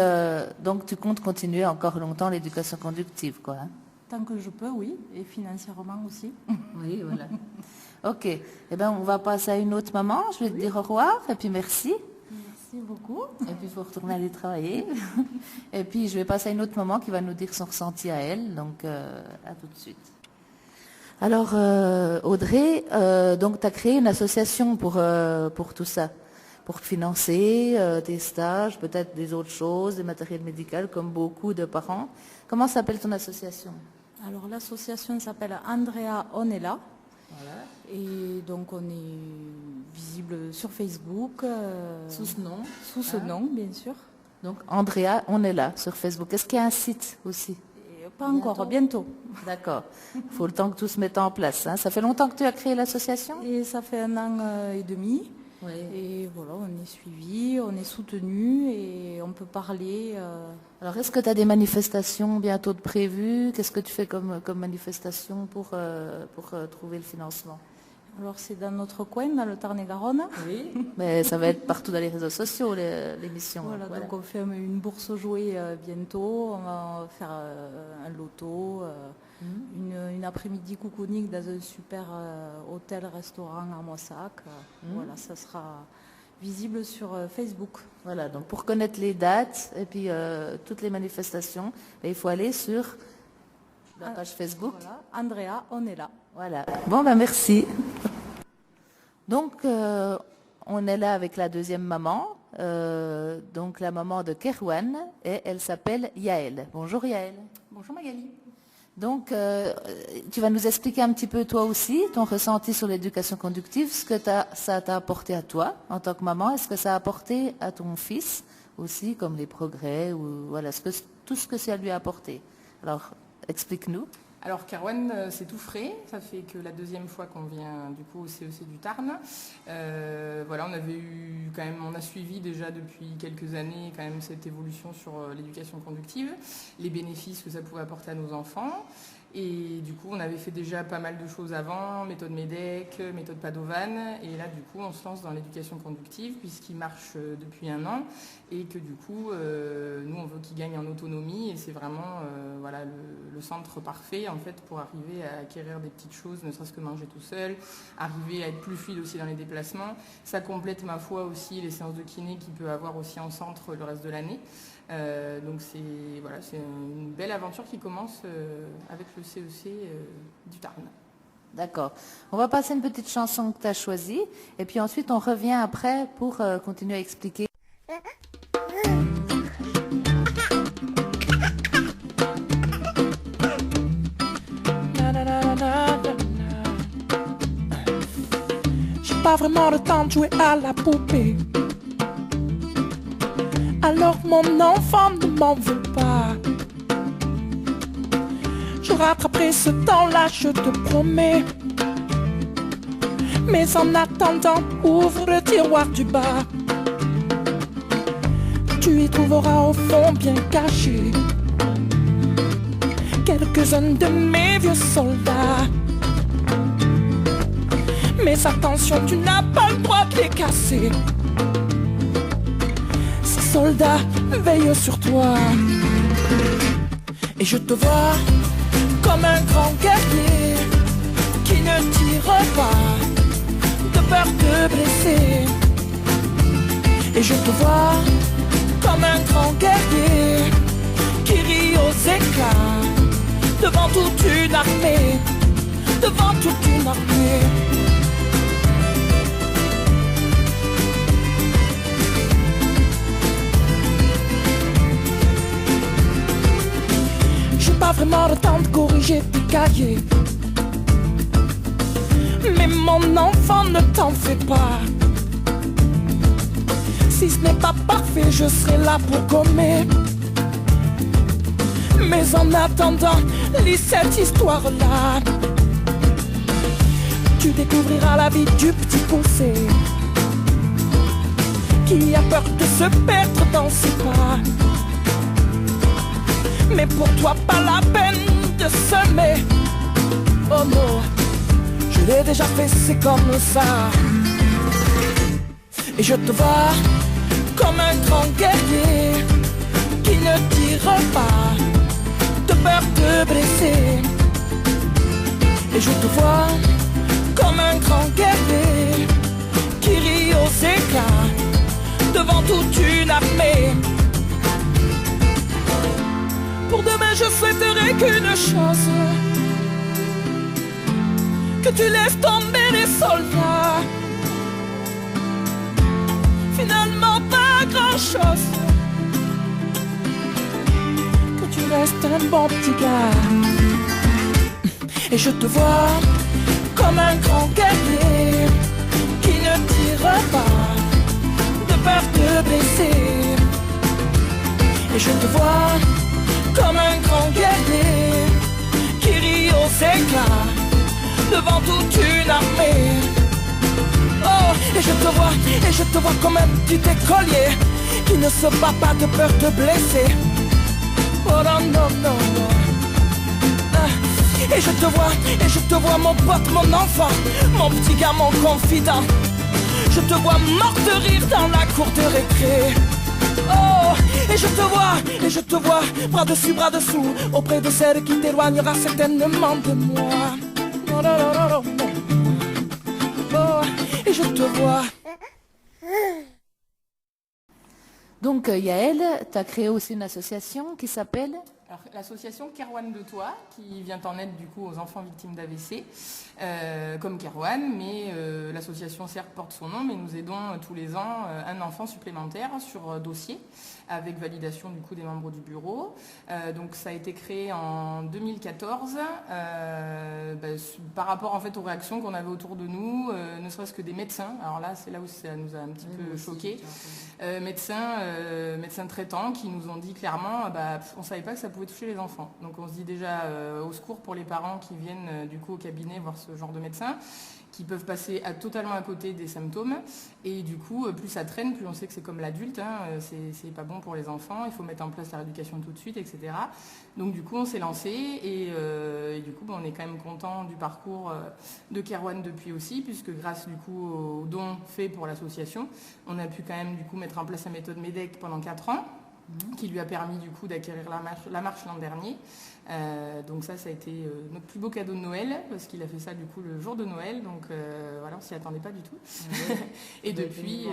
donc tu comptes continuer encore longtemps l'éducation conductive, quoi, hein? Tant que je peux, oui, et financièrement aussi. Oui, voilà. Ok. Eh bien, on va passer à une autre maman. Je vais te dire au revoir et puis merci. Merci beaucoup. Et puis, il faut retourner aller travailler. Et puis, je vais passer à une autre maman qui va nous dire son ressenti à elle. Donc, à tout de suite. Alors, Audrey, donc tu as créé une association pour tout ça, pour financer des stages, peut-être des autres choses, des matériels médicaux, comme beaucoup de parents. Comment s'appelle ton association? Alors l'association s'appelle Andrea Onella. Voilà. Et donc on est visible sur Facebook. Sous ce nom? Sous ce nom, bien sûr. Donc Andrea, on est là sur Facebook. Est-ce qu'il y a un site aussi? Et pas encore, bientôt. D'accord. Il faut le temps que tout se mette en place, hein. Ça fait longtemps que tu as créé l'association? Et ça fait 1 an et demi. Oui. Et voilà, on est suivi, on est soutenu et on peut parler. Alors, est-ce que tu as des manifestations bientôt de prévues? Qu'est-ce que tu fais comme manifestation pour trouver le financement? Alors c'est dans notre coin, dans le Tarn-et-Garonne. Oui. Mais ça va être partout dans les réseaux sociaux, l'émission. Voilà, donc on fait une bourse aux jouets bientôt. On va faire un loto, une après-midi coucounique dans un super hôtel-restaurant à Moissac. Voilà, ça sera visible sur Facebook. Voilà, donc pour connaître les dates et puis toutes les manifestations, il faut aller sur la page Facebook. Voilà, Andrea, on est là. Voilà. Bon, ben merci. Donc, on est là avec la deuxième maman, donc la maman de Kerwan, et elle s'appelle Yael. Bonjour Yael. Bonjour Magali. Donc, tu vas nous expliquer un petit peu toi aussi, ton ressenti sur l'éducation conductive, ce que ça t'a apporté à toi en tant que maman, est-ce que ça a apporté à ton fils aussi, comme les progrès, ou voilà, tout ce que ça lui a apporté. Alors, explique-nous. Alors Kerwan, c'est tout frais, ça fait que la 2e fois qu'on vient du coup au CEC du Tarn. Voilà, on a suivi déjà depuis quelques années quand même cette évolution sur l'éducation conductive, les bénéfices que ça pouvait apporter à nos enfants. Et du coup, on avait fait déjà pas mal de choses avant, méthode MEDEC, méthode Padovan. Et là, du coup, on se lance dans l'éducation conductive puisqu'il marche depuis 1 an. Et que du coup, nous, on veut qu'il gagne en autonomie. Et c'est vraiment voilà, le centre parfait en fait, pour arriver à acquérir des petites choses, ne serait-ce que manger tout seul, arriver à être plus fluide aussi dans les déplacements. Ça complète, ma foi, aussi les séances de kiné qu'il peut avoir aussi en centre le reste de l'année. Donc c'est une belle aventure qui commence avec le CEC du Tarn. D'accord. On va passer une petite chanson que tu as choisie et puis ensuite on revient après pour continuer à expliquer. pas vraiment le temps de jouer à la poupée. Alors mon enfant ne m'en veut pas. Je rattraperai ce temps-là, je te promets. Mais en attendant, ouvre le tiroir du bas. Tu y trouveras au fond bien caché quelques-uns de mes vieux soldats. Mais attention, tu n'as pas le droit de les casser. Ces soldats veillent sur toi. Et je te vois comme un grand guerrier qui ne tire pas de peur de blesser. Et je te vois comme un grand guerrier qui rit aux éclats devant toute une armée, devant toute une armée. J'ai pas vraiment le temps de corriger tes cahiers, mais mon enfant, ne t'en fais pas. Si ce n'est pas parfait, je serai là pour gommer. Mais en attendant, lis cette histoire-là. Tu découvriras la vie du petit poussé qui a peur de se perdre dans ses pas. Mais pour toi, pas la peine de semer. Oh non, je l'ai déjà fait, c'est comme ça. Et je te vois comme un grand guerrier qui ne tire pas de peur de blesser. Et je te vois comme un grand guerrier qui rit aux éclats devant toute une armée. Pour demain je souhaiterais qu'une chose, que tu laisses tomber les soldats. Finalement pas grand chose, que tu restes un bon petit gars. Et je te vois comme un grand guerrier qui ne tire pas de peur de blesser. Et je te vois comme un grand guerrier qui rit aux éclats devant toute une armée. Oh, et je te vois comme un petit écolier qui ne se bat pas de peur de blesser. Oh non, non, non, non. Et je te vois mon pote, mon enfant, mon petit gars, mon confident. Je te vois mort de rire dans la cour de récré. Oh, et je te vois, bras dessus, bras dessous, auprès de celle qui t'éloignera certainement de moi. Oh, non, non, non, non. Oh, et je te vois. Donc Yael, tu as créé aussi une association qui s'appelle l'association Kerwan de Toi, qui vient en aide du coup aux enfants victimes d'AVC, comme Kerwan, mais l'association certes porte son nom, mais nous aidons tous les ans un enfant supplémentaire sur dossier, avec validation du coup des membres du bureau. Donc ça a été créé en 2014, par rapport en fait aux réactions qu'on avait autour de nous, ne serait-ce que des médecins. Alors là, c'est là où ça nous a un petit peu choqués. Médecins traitants qui nous ont dit clairement, on ne savait pas que ça pouvait toucher les enfants. Donc on se dit déjà au secours pour les parents qui viennent du coup au cabinet voir ce genre de médecins, qui peuvent passer totalement à côté des symptômes. Et du coup, plus ça traîne, plus on sait que c'est comme l'adulte, c'est pas bon pour les enfants, il faut mettre en place la rééducation tout de suite, etc. Donc du coup, on s'est lancé et du coup, on est quand même content du parcours de Kerwan depuis aussi, puisque grâce du coup aux dons faits pour l'association, on a pu quand même du coup mettre en place la méthode MEDEC pendant 4 ans, qui lui a permis du coup d'acquérir la marche l'an dernier. Donc ça a été notre plus beau cadeau de Noël, parce qu'il a fait ça du coup le jour de Noël, donc voilà, on s'y attendait pas du tout. Et depuis,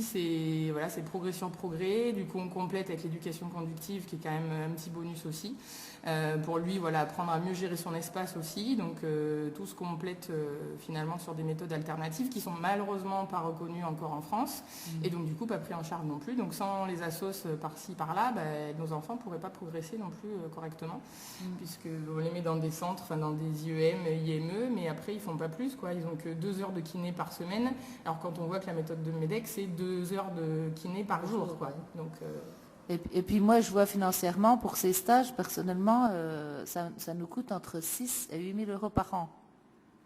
c'est progression-progrès. Du coup, on complète avec l'éducation conductive, qui est quand même un petit bonus aussi. Pour lui, apprendre à mieux gérer son espace aussi. Donc tout se complète finalement sur des méthodes alternatives qui sont malheureusement pas reconnues encore en France, et donc du coup pas pris en charge non plus. Donc sans les assos, sauce par-ci, par-là, nos enfants ne pourraient pas progresser non plus correctement, puisqu'on les met dans des centres, enfin dans des IEM, IME, mais après ils ne font pas plus, quoi. Ils n'ont que 2 heures de kiné par semaine, alors quand on voit que la méthode de MEDEC, c'est 2 heures de kiné par jour, quoi. Donc, et puis moi, je vois financièrement, pour ces stages, personnellement, ça nous coûte entre 6 et 8 000 euros par an.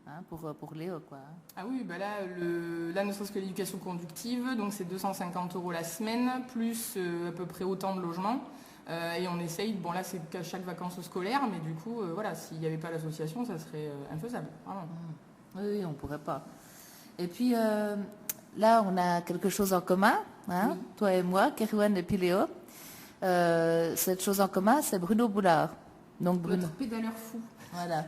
Hein, pour Léo, quoi. Ah oui, là, ne serait-ce que l'éducation conductive, donc c'est 250 euros la semaine, plus à peu près autant de logements. Et on essaye, bon là c'est qu'à chaque vacances scolaires, mais du coup, voilà, s'il n'y avait pas l'association, ça serait infaisable, vraiment. Oui, on ne pourrait pas. Et puis là, on a quelque chose en commun, hein, oui. Toi et moi, Kerouane et puis Léo. Cette chose en commun, c'est Bruno Boulard. Donc Bruno. Notre pédaleur fou. Voilà.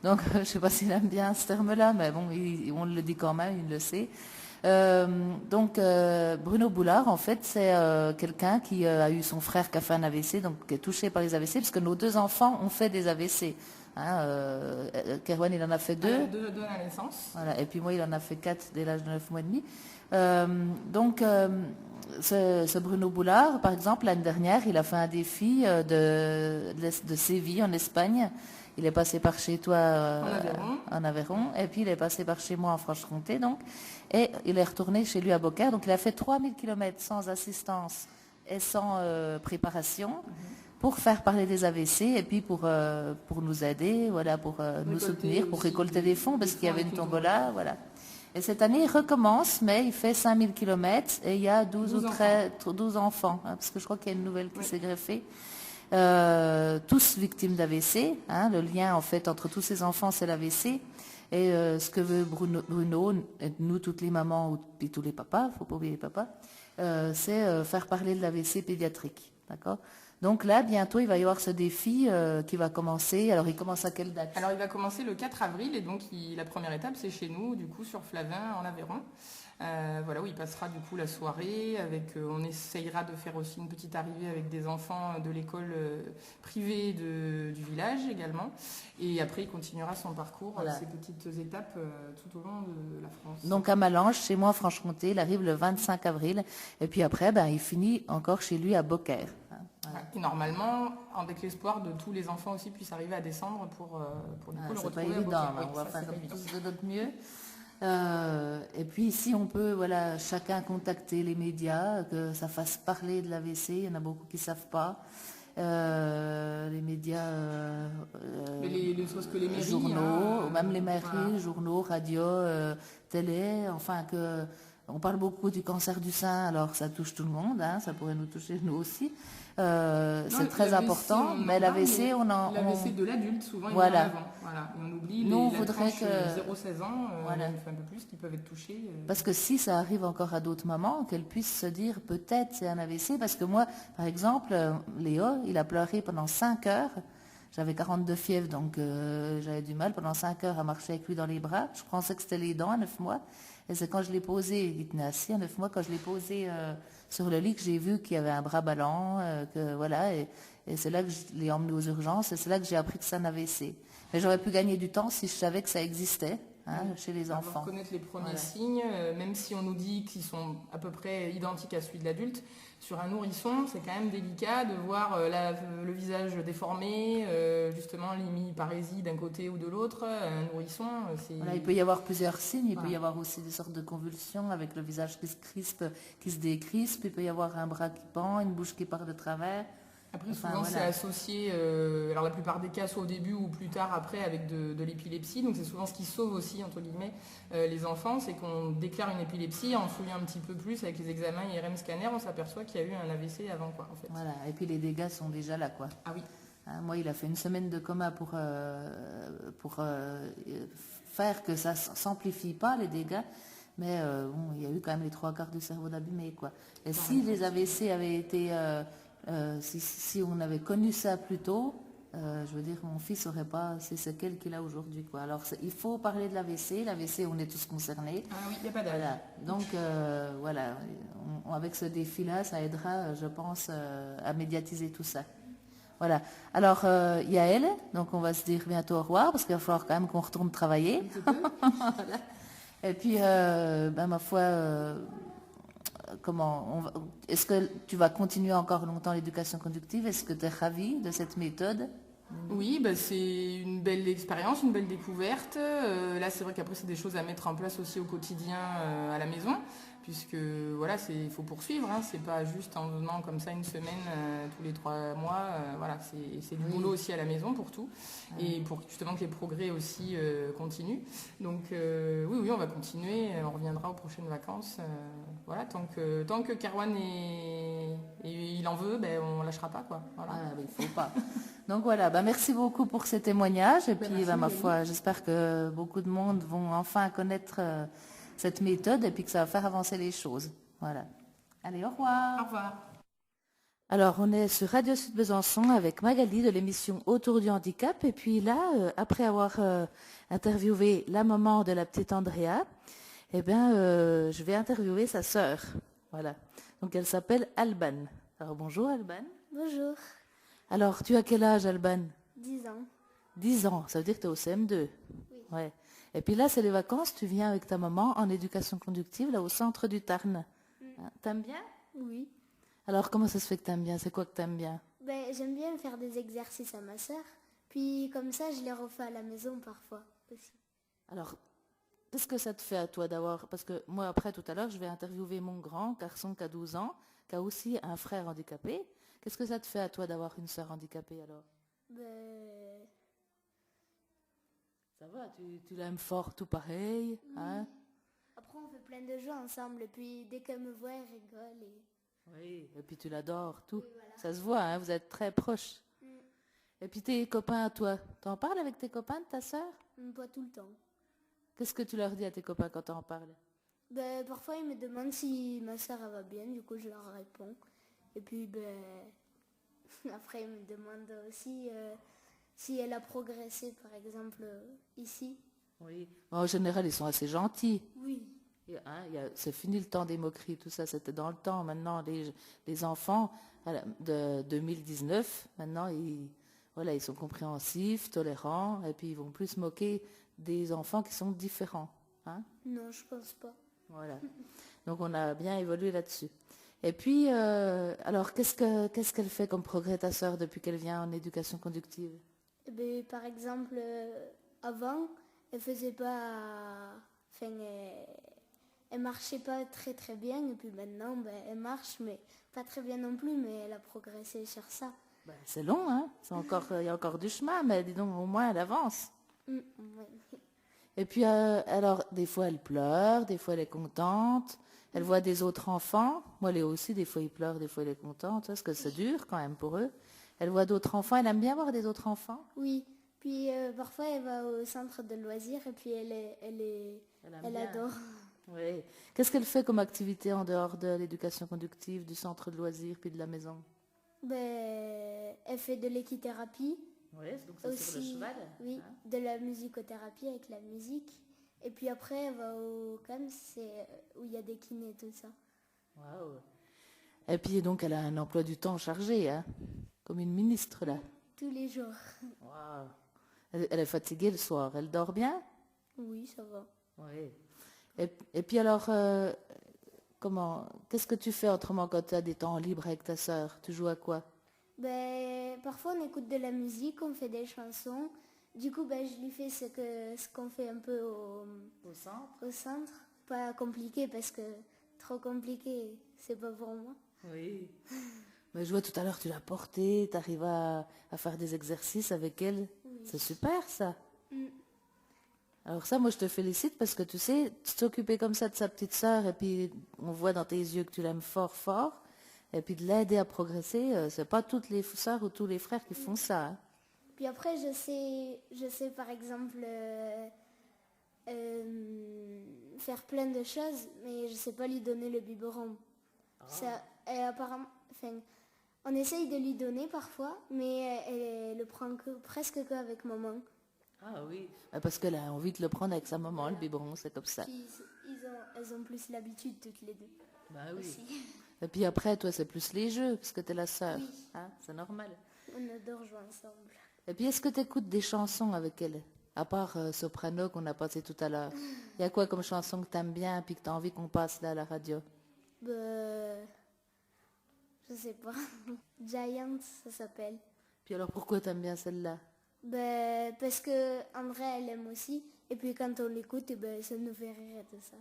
Donc, je ne sais pas s'il aime bien ce terme-là, mais bon, on le dit quand même, il le sait. Bruno Boulard, en fait, c'est quelqu'un qui a eu son frère qui a fait un AVC, donc qui est touché par les AVC, parce que nos 2 enfants ont fait des AVC. Hein, Kerouane, il en a fait 2. 2 à la naissance. Voilà, et puis moi, il en a fait 4 dès l'âge de 9 mois et demi. Ce Bruno Boulard, par exemple, l'année dernière, il a fait un défi de Séville, en Espagne. Il est passé par chez toi en Aveyron, et puis il est passé par chez moi en Franche-Comté, donc, et il est retourné chez lui à Beaucaire. Donc il a fait 3000 km sans assistance et sans préparation pour faire parler des AVC et puis pour nous aider, voilà, pour nous soutenir, pour récolter des fonds, parce qu'il y avait une tombola, voilà. Et cette année, il recommence, mais il fait 5000 km et il y a 12 enfants, hein, parce que je crois qu'il y a une nouvelle qui s'est greffée. Tous victimes d'AVC, hein, le lien en fait entre tous ces enfants, c'est l'AVC. Et ce que veut Bruno, et nous toutes les mamans et tous les papas, faut pas oublier les papas, c'est faire parler de l'AVC pédiatrique, d'accord. Donc là, bientôt, il va y avoir ce défi qui va commencer. Alors, il commence à quelle date? Alors, il va commencer le 4 avril, et donc la première étape, c'est chez nous, du coup, sur Flavin, en Aveyron. Voilà, où il passera du coup la soirée. On essayera de faire aussi une petite arrivée avec des enfants de l'école privée du village également. Et après, il continuera son parcours, voilà, ces petites étapes tout au long de la France. Donc à Malange, chez moi en Franche-Comté, il arrive le 25 avril. Et puis après, il finit encore chez lui à Beaucaire. Voilà. Et normalement, avec l'espoir de tous les enfants aussi puissent arriver à descendre pour du coup le retrouver. C'est pas évident, on va faire tous de notre mieux. Et puis si on peut, voilà, chacun contacter les médias, que ça fasse parler de l'AVC, il y en a beaucoup qui ne savent pas. Les médias, que les mairies, journaux, même les mairies, voilà, journaux, radio, télé, enfin que on parle beaucoup du cancer du sein, alors ça touche tout le monde, hein, ça pourrait nous toucher nous aussi. C'est très important, mais l'AVC, l'AVC de l'adulte, souvent, il voilà, est en avant. Voilà. Et on oublie nous, les voudrait que 0-16 ans, voilà, un peu plus, qui peuvent être touchés. Parce que si ça arrive encore à d'autres mamans, qu'elles puissent se dire peut-être c'est un AVC, parce que moi, par exemple, Léo, il a pleuré pendant 5 heures. J'avais 42 fièvres, donc j'avais du mal pendant 5 heures à marcher avec lui dans les bras. Je pensais que c'était les dents à 9 mois. Et c'est quand je l'ai posé, il tenait assis à 9 mois, quand je l'ai posé sur le lit que j'ai vu qu'il y avait un bras ballant, que voilà, et c'est là que je l'ai emmené aux urgences, et c'est là que j'ai appris que c'est un AVC. Mais j'aurais pu gagner du temps si je savais que ça existait, hein, chez les enfants. Reconnaître les premiers voilà, signes, même si on nous dit qu'ils sont à peu près identiques à celui de l'adulte, sur un nourrisson, c'est quand même délicat de voir le visage déformé, justement l'hémiparésie d'un côté ou de l'autre. Un nourrisson, c'est... Voilà, il peut y avoir plusieurs signes. Il peut y avoir aussi des sortes de convulsions avec le visage qui se crispe, qui se décrispe. Il peut y avoir un bras qui pend, une bouche qui part de travers. Après, souvent, c'est associé, alors la plupart des cas, soit au début ou plus tard après, avec de l'épilepsie. Donc, c'est souvent ce qui sauve aussi, entre guillemets, les enfants. C'est qu'on déclare une épilepsie, en fouillant un petit peu plus avec les examens IRM scanner, on s'aperçoit qu'il y a eu un AVC avant, quoi, en fait. Voilà, et puis les dégâts sont déjà là, quoi. Ah oui. Hein, moi, il a fait une semaine de coma pour faire que ça ne s'amplifie pas, les dégâts. Mais bon, il y a eu quand même les 3/4 du cerveau d'abîmé, quoi. Et si les AVC avaient été... si on avait connu ça plus tôt, je veux dire, mon fils n'aurait pas ces séquelles qu'il a aujourd'hui, quoi. Alors, il faut parler de l'AVC. L'AVC, on est tous concernés. Ah oui, il n'y a pas d'âge. Voilà. Donc, voilà, avec ce défi-là, ça aidera, je pense, à médiatiser tout ça. Voilà. Alors, Yael, donc on va se dire bientôt au revoir, parce qu'il va falloir quand même qu'on retourne travailler. Voilà. Et puis, ma foi... est-ce que tu vas continuer encore longtemps l'éducation conductive? Est-ce que tu es ravi de cette méthode? Oui, bah, c'est une belle expérience, une belle découverte. Là, c'est vrai qu'après, c'est des choses à mettre en place aussi au quotidien à la maison, puisque voilà, il faut poursuivre. Hein, c'est pas juste en venant comme ça une semaine tous les 3 mois. Voilà, c'est du boulot aussi à la maison pour tout, et pour justement que les progrès aussi continuent. Donc oui, on va continuer. On reviendra aux prochaines vacances. Voilà, tant que Kerwan il en veut, ben, on lâchera pas, quoi. Voilà. Il faut pas. Donc voilà, merci beaucoup pour ces témoignages. Et puis, ma foi, j'espère que beaucoup de monde vont enfin connaître cette méthode et puis que ça va faire avancer les choses. Voilà. Allez, au revoir. Au revoir. Alors, on est sur Radio Sud Besançon avec Magali de l'émission Autour du handicap. Et puis là, après avoir interviewé la maman de la petite Andrea, je vais interviewer sa sœur. Voilà. Donc, elle s'appelle Alban. Alors, bonjour Alban. Bonjour. Alors, tu as quel âge, Alban? 10 ans. 10 ans, ça veut dire que tu es au CM2. Oui. Ouais. Et puis là, c'est les vacances, tu viens avec ta maman en éducation conductive, là, au centre du Tarn. Hein, t'aimes bien? Oui. Alors, comment ça se fait que t'aimes bien? C'est quoi que t'aimes bien? J'aime bien faire des exercices à ma sœur. Puis comme ça, je les refais à la maison parfois aussi. Alors, qu'est-ce que ça te fait à toi d'avoir... Parce que moi, après, tout à l'heure, je vais interviewer mon grand garçon qui a 12 ans, qui a aussi un frère handicapé. Qu'est-ce que ça te fait à toi d'avoir une sœur handicapée, alors? Ça va, tu l'aimes fort, tout pareil, hein? Après, on fait plein de jeux ensemble. Et puis, dès qu'elle me voit, elle rigole. Oui, et puis tu l'adores, tout. Oui, voilà. Ça se voit, hein, vous êtes très proches. Et puis tes copains à toi, t'en parles avec tes copains de ta sœur? Pas tout le temps. Qu'est-ce que tu leur dis à tes copains quand t'en parles? Parfois, ils me demandent si ma sœur elle va bien. Du coup, je leur réponds. Et puis, après, ils me demandent aussi si elle a progressé, par exemple, ici. Oui. En général, ils sont assez gentils. Oui. C'est fini le temps des moqueries, tout ça, c'était dans le temps. Maintenant, les enfants de 2019, maintenant, ils sont compréhensifs, tolérants, et puis ils vont plus se moquer des enfants qui sont différents. Hein? Non, je pense pas. Voilà. Donc, on a bien évolué là-dessus. Et puis, alors, qu'est-ce qu'elle fait comme progrès, ta sœur, depuis qu'elle vient en éducation conductive? Par exemple, avant, elle faisait pas... elle marchait pas très très bien. Et puis maintenant, elle marche, mais pas très bien non plus, mais elle a progressé sur ça. C'est long, hein? Il y a encore du chemin, mais dis donc, au moins, elle avance. Ouais. Et puis, alors, des fois, elle pleure, des fois, elle est contente. Elle voit des autres enfants. Moi, Léo aussi, des fois, il pleure, des fois, il est contente. Parce que c'est dur, quand même, pour eux. Elle voit d'autres enfants. Elle aime bien voir des autres enfants? Oui. Puis, parfois, elle va au centre de loisirs et puis elle adore. Oui. Qu'est-ce qu'elle fait comme activité en dehors de l'éducation conductive, du centre de loisirs, puis de la maison? Elle fait de l'équithérapie. Oui, donc c'est sur le cheval. Oui, hein? de la musicothérapie avec la musique. Et puis après, elle va au CAMS, où il y a des kinés et tout ça. Waouh. Et puis donc, elle a un emploi du temps chargé, hein? Comme une ministre, là. Tous les jours. Waouh. Elle est fatiguée le soir. Elle dort bien? Oui, ça va. Oui. Et puis alors, qu'est-ce que tu fais autrement quand tu as des temps libres avec ta sœur? Tu joues à quoi? Parfois, on écoute de la musique, on fait des chansons. Du coup, je lui fais ce qu'on fait un peu Au centre? Au centre. Pas compliqué, parce que trop compliqué, c'est pas pour moi. Oui. Mais je vois tout à l'heure, tu l'as portée, tu arrives à faire des exercices avec elle. Oui. C'est super, ça. Alors ça, moi, je te félicite parce que tu sais, t'occuper comme ça de sa petite sœur et puis on voit dans tes yeux que tu l'aimes fort, fort. Et puis de l'aider à progresser, c'est pas toutes les sœurs ou tous les frères qui font ça. Hein. Puis après, je sais par exemple faire plein de choses, mais je sais pas lui donner le biberon. Ça, apparemment, on essaye de lui donner parfois, mais elle le prend presque qu'avec maman. Ah oui, parce qu'elle a envie de le prendre avec sa maman, le biberon, c'est comme ça. Puis elles ont plus l'habitude toutes les deux. Bah oui. Aussi. Et puis après, toi, c'est plus les jeux, parce que t'es la sœur. Oui. Hein, c'est normal. On adore jouer ensemble. Et puis, est-ce que tu écoutes des chansons avec elle? À part Soprano qu'on a passé tout à l'heure. Il y a quoi comme chanson que tu aimes bien et puis que tu as envie qu'on passe là à la radio? Je sais pas. Giant, ça s'appelle. Puis alors pourquoi t'aimes bien celle-là? Parce que André, elle aime aussi. Et puis quand on l'écoute, ça nous fait rire et tout ça.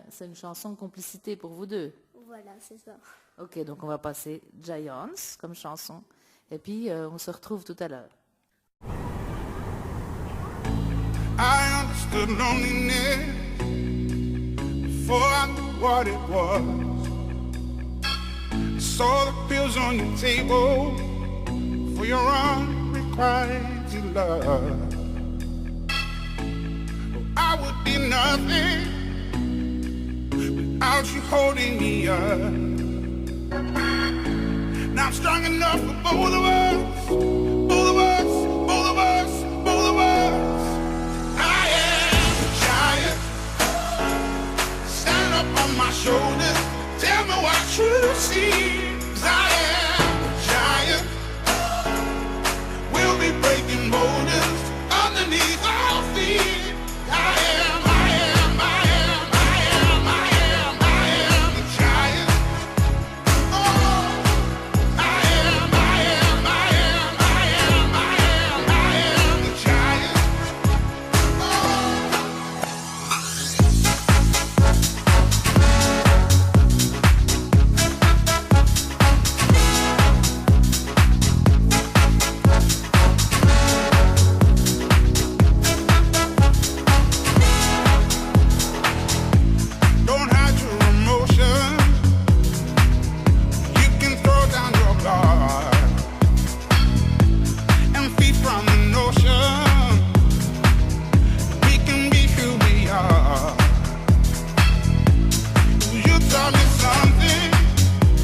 C'est une chanson complicité pour vous deux. Voilà, c'est ça. Ok, donc on va passer Giants comme chanson. Et puis on se retrouve tout à l'heure. I understood loneliness before I knew what it was. I saw the pills on your table for your unrequited love. I would be nothing without you holding me up. Now I'm strong enough for both of us, both of us, both of us, both of us. I am a giant. Stand up on my shoulders. Tell me what you see. 'Cause I am a giant. We'll be breaking boulders underneath our feet. I am, I am, I am, I am, I am, I am a giant. Oh, I am, I am, I am, I am, I am, I am a giant. Don't hide your emotions. You can throw down your guard and feed from the notion we can be who we are. You taught me something,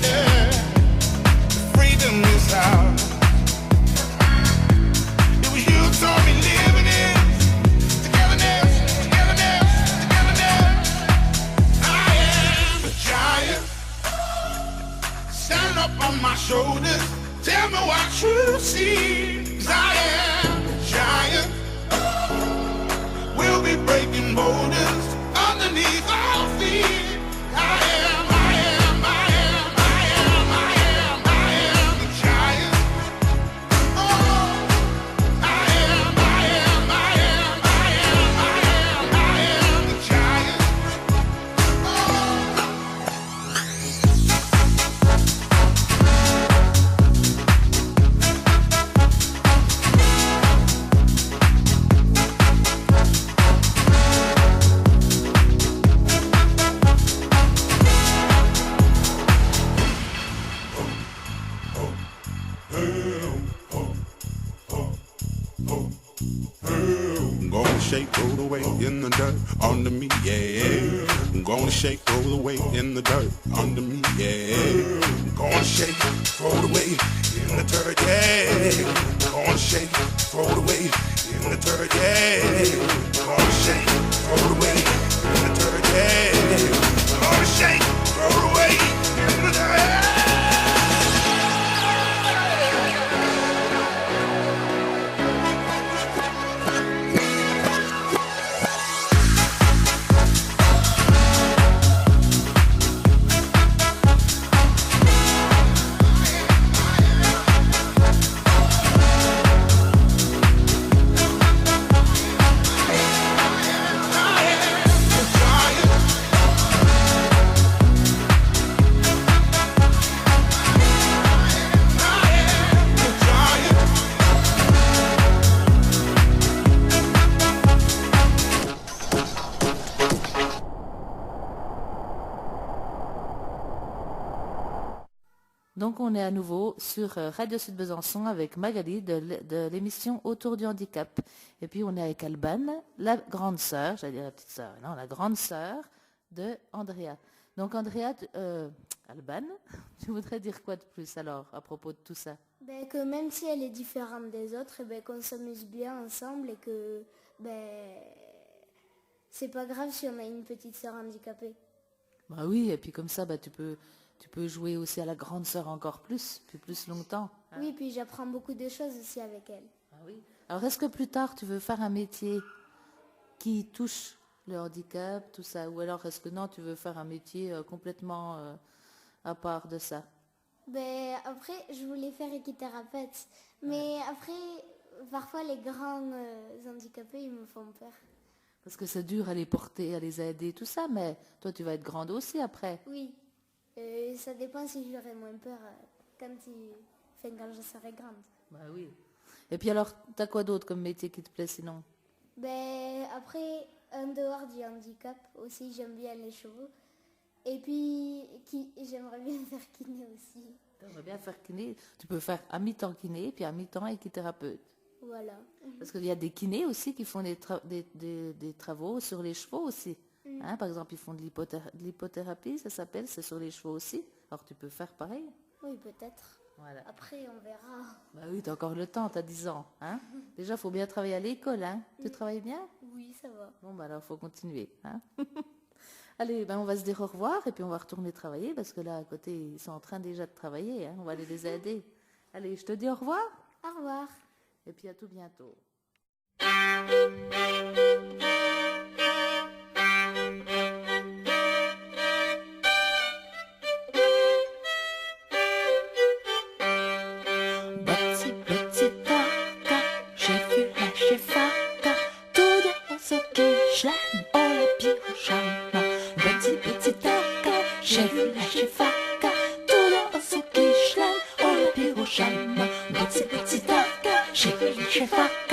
yeah. Freedom is out. It was you who taught me living it. Togetherness, togetherness, togetherness. I am a giant. Stand up on my shoulders. Tell me what you see. 'Cause I am a giant. We'll be breaking boulders underneath our feet. I am, I am, I am, I am, I am, I am a giant. Oh, I am, I am, I am, I am, I am, I am a giant. I'm gonna shake, roll away in the dirt under me, yeah. I'm gonna shake, roll away in the dirt under me, yeah. I'm gonna shake, throw it away in the dirt, yeah. I'm gonna shake, throw it away in the dirt, yeah. I'm gonna shake, throw it away in the dirt, yeah. I'm gonna shake, throw it away in the dirt. Donc on est à nouveau sur Radio Sud Besançon avec Magali de l'émission Autour du handicap. Et puis on est avec Alban, la grande sœur, j'allais dire la petite sœur, non, la grande sœur de Andrea. Donc Andrea, Alban, tu voudrais dire quoi de plus alors à propos de tout ça? Que même si elle est différente des autres, qu'on s'amuse bien ensemble et que c'est pas grave si on a une petite sœur handicapée. Bah oui, et puis comme ça, tu peux jouer aussi à la grande sœur encore plus, puis plus longtemps. Hein. Oui, puis j'apprends beaucoup de choses aussi avec elle. Ah oui. Alors est-ce que plus tard tu veux faire un métier qui touche le handicap, tout ça. Ou alors est-ce que non, tu veux faire un métier complètement à part de ça? Ben, après, je voulais faire équithérapeute. Mais après, parfois, les grands handicapés, ils me font peur. Parce que c'est dur à les porter, à les aider, tout ça, mais toi, tu vas être grande aussi après. Oui. Ça dépend si j'aurai moins peur quand je serai grande. Bah oui. Et puis alors, t'as quoi d'autre comme métier qui te plaît sinon? Ben, après, en dehors du handicap, aussi, j'aime bien les chevaux. Et puis, j'aimerais bien faire kiné aussi. T'aimerais bien faire kiné? Tu peux faire à mi-temps kiné, puis à mi-temps équithérapeute. Voilà. Parce qu'il y a des kinés aussi qui font des travaux sur les chevaux aussi. Hein, par exemple, ils font de l'hypothérapie, ça s'appelle, c'est sur les chevaux aussi. Alors tu peux faire pareil. Oui, peut-être. Voilà. Après, on verra. Bah oui, t'as encore le temps, t'as 10 ans. Hein. Déjà, il faut bien travailler à l'école. Hein. Tu travailles bien? Oui, ça va. Bon, bah alors, il faut continuer. Hein. Allez, ben, on va se dire au revoir et puis on va retourner travailler parce que là, à côté, ils sont en train déjà de travailler. Hein. On va aller les aider. Allez, je te dis au revoir. Au revoir. Et puis à tout bientôt. J'ai vu la chefaka, tout dans ce qui j'aime, oh la pyrochane. Petit taka, j'ai vu la chefaka, tout dans ce qui j'aime, oh la pyrochane. Petit taka, j'ai vu la chefaka.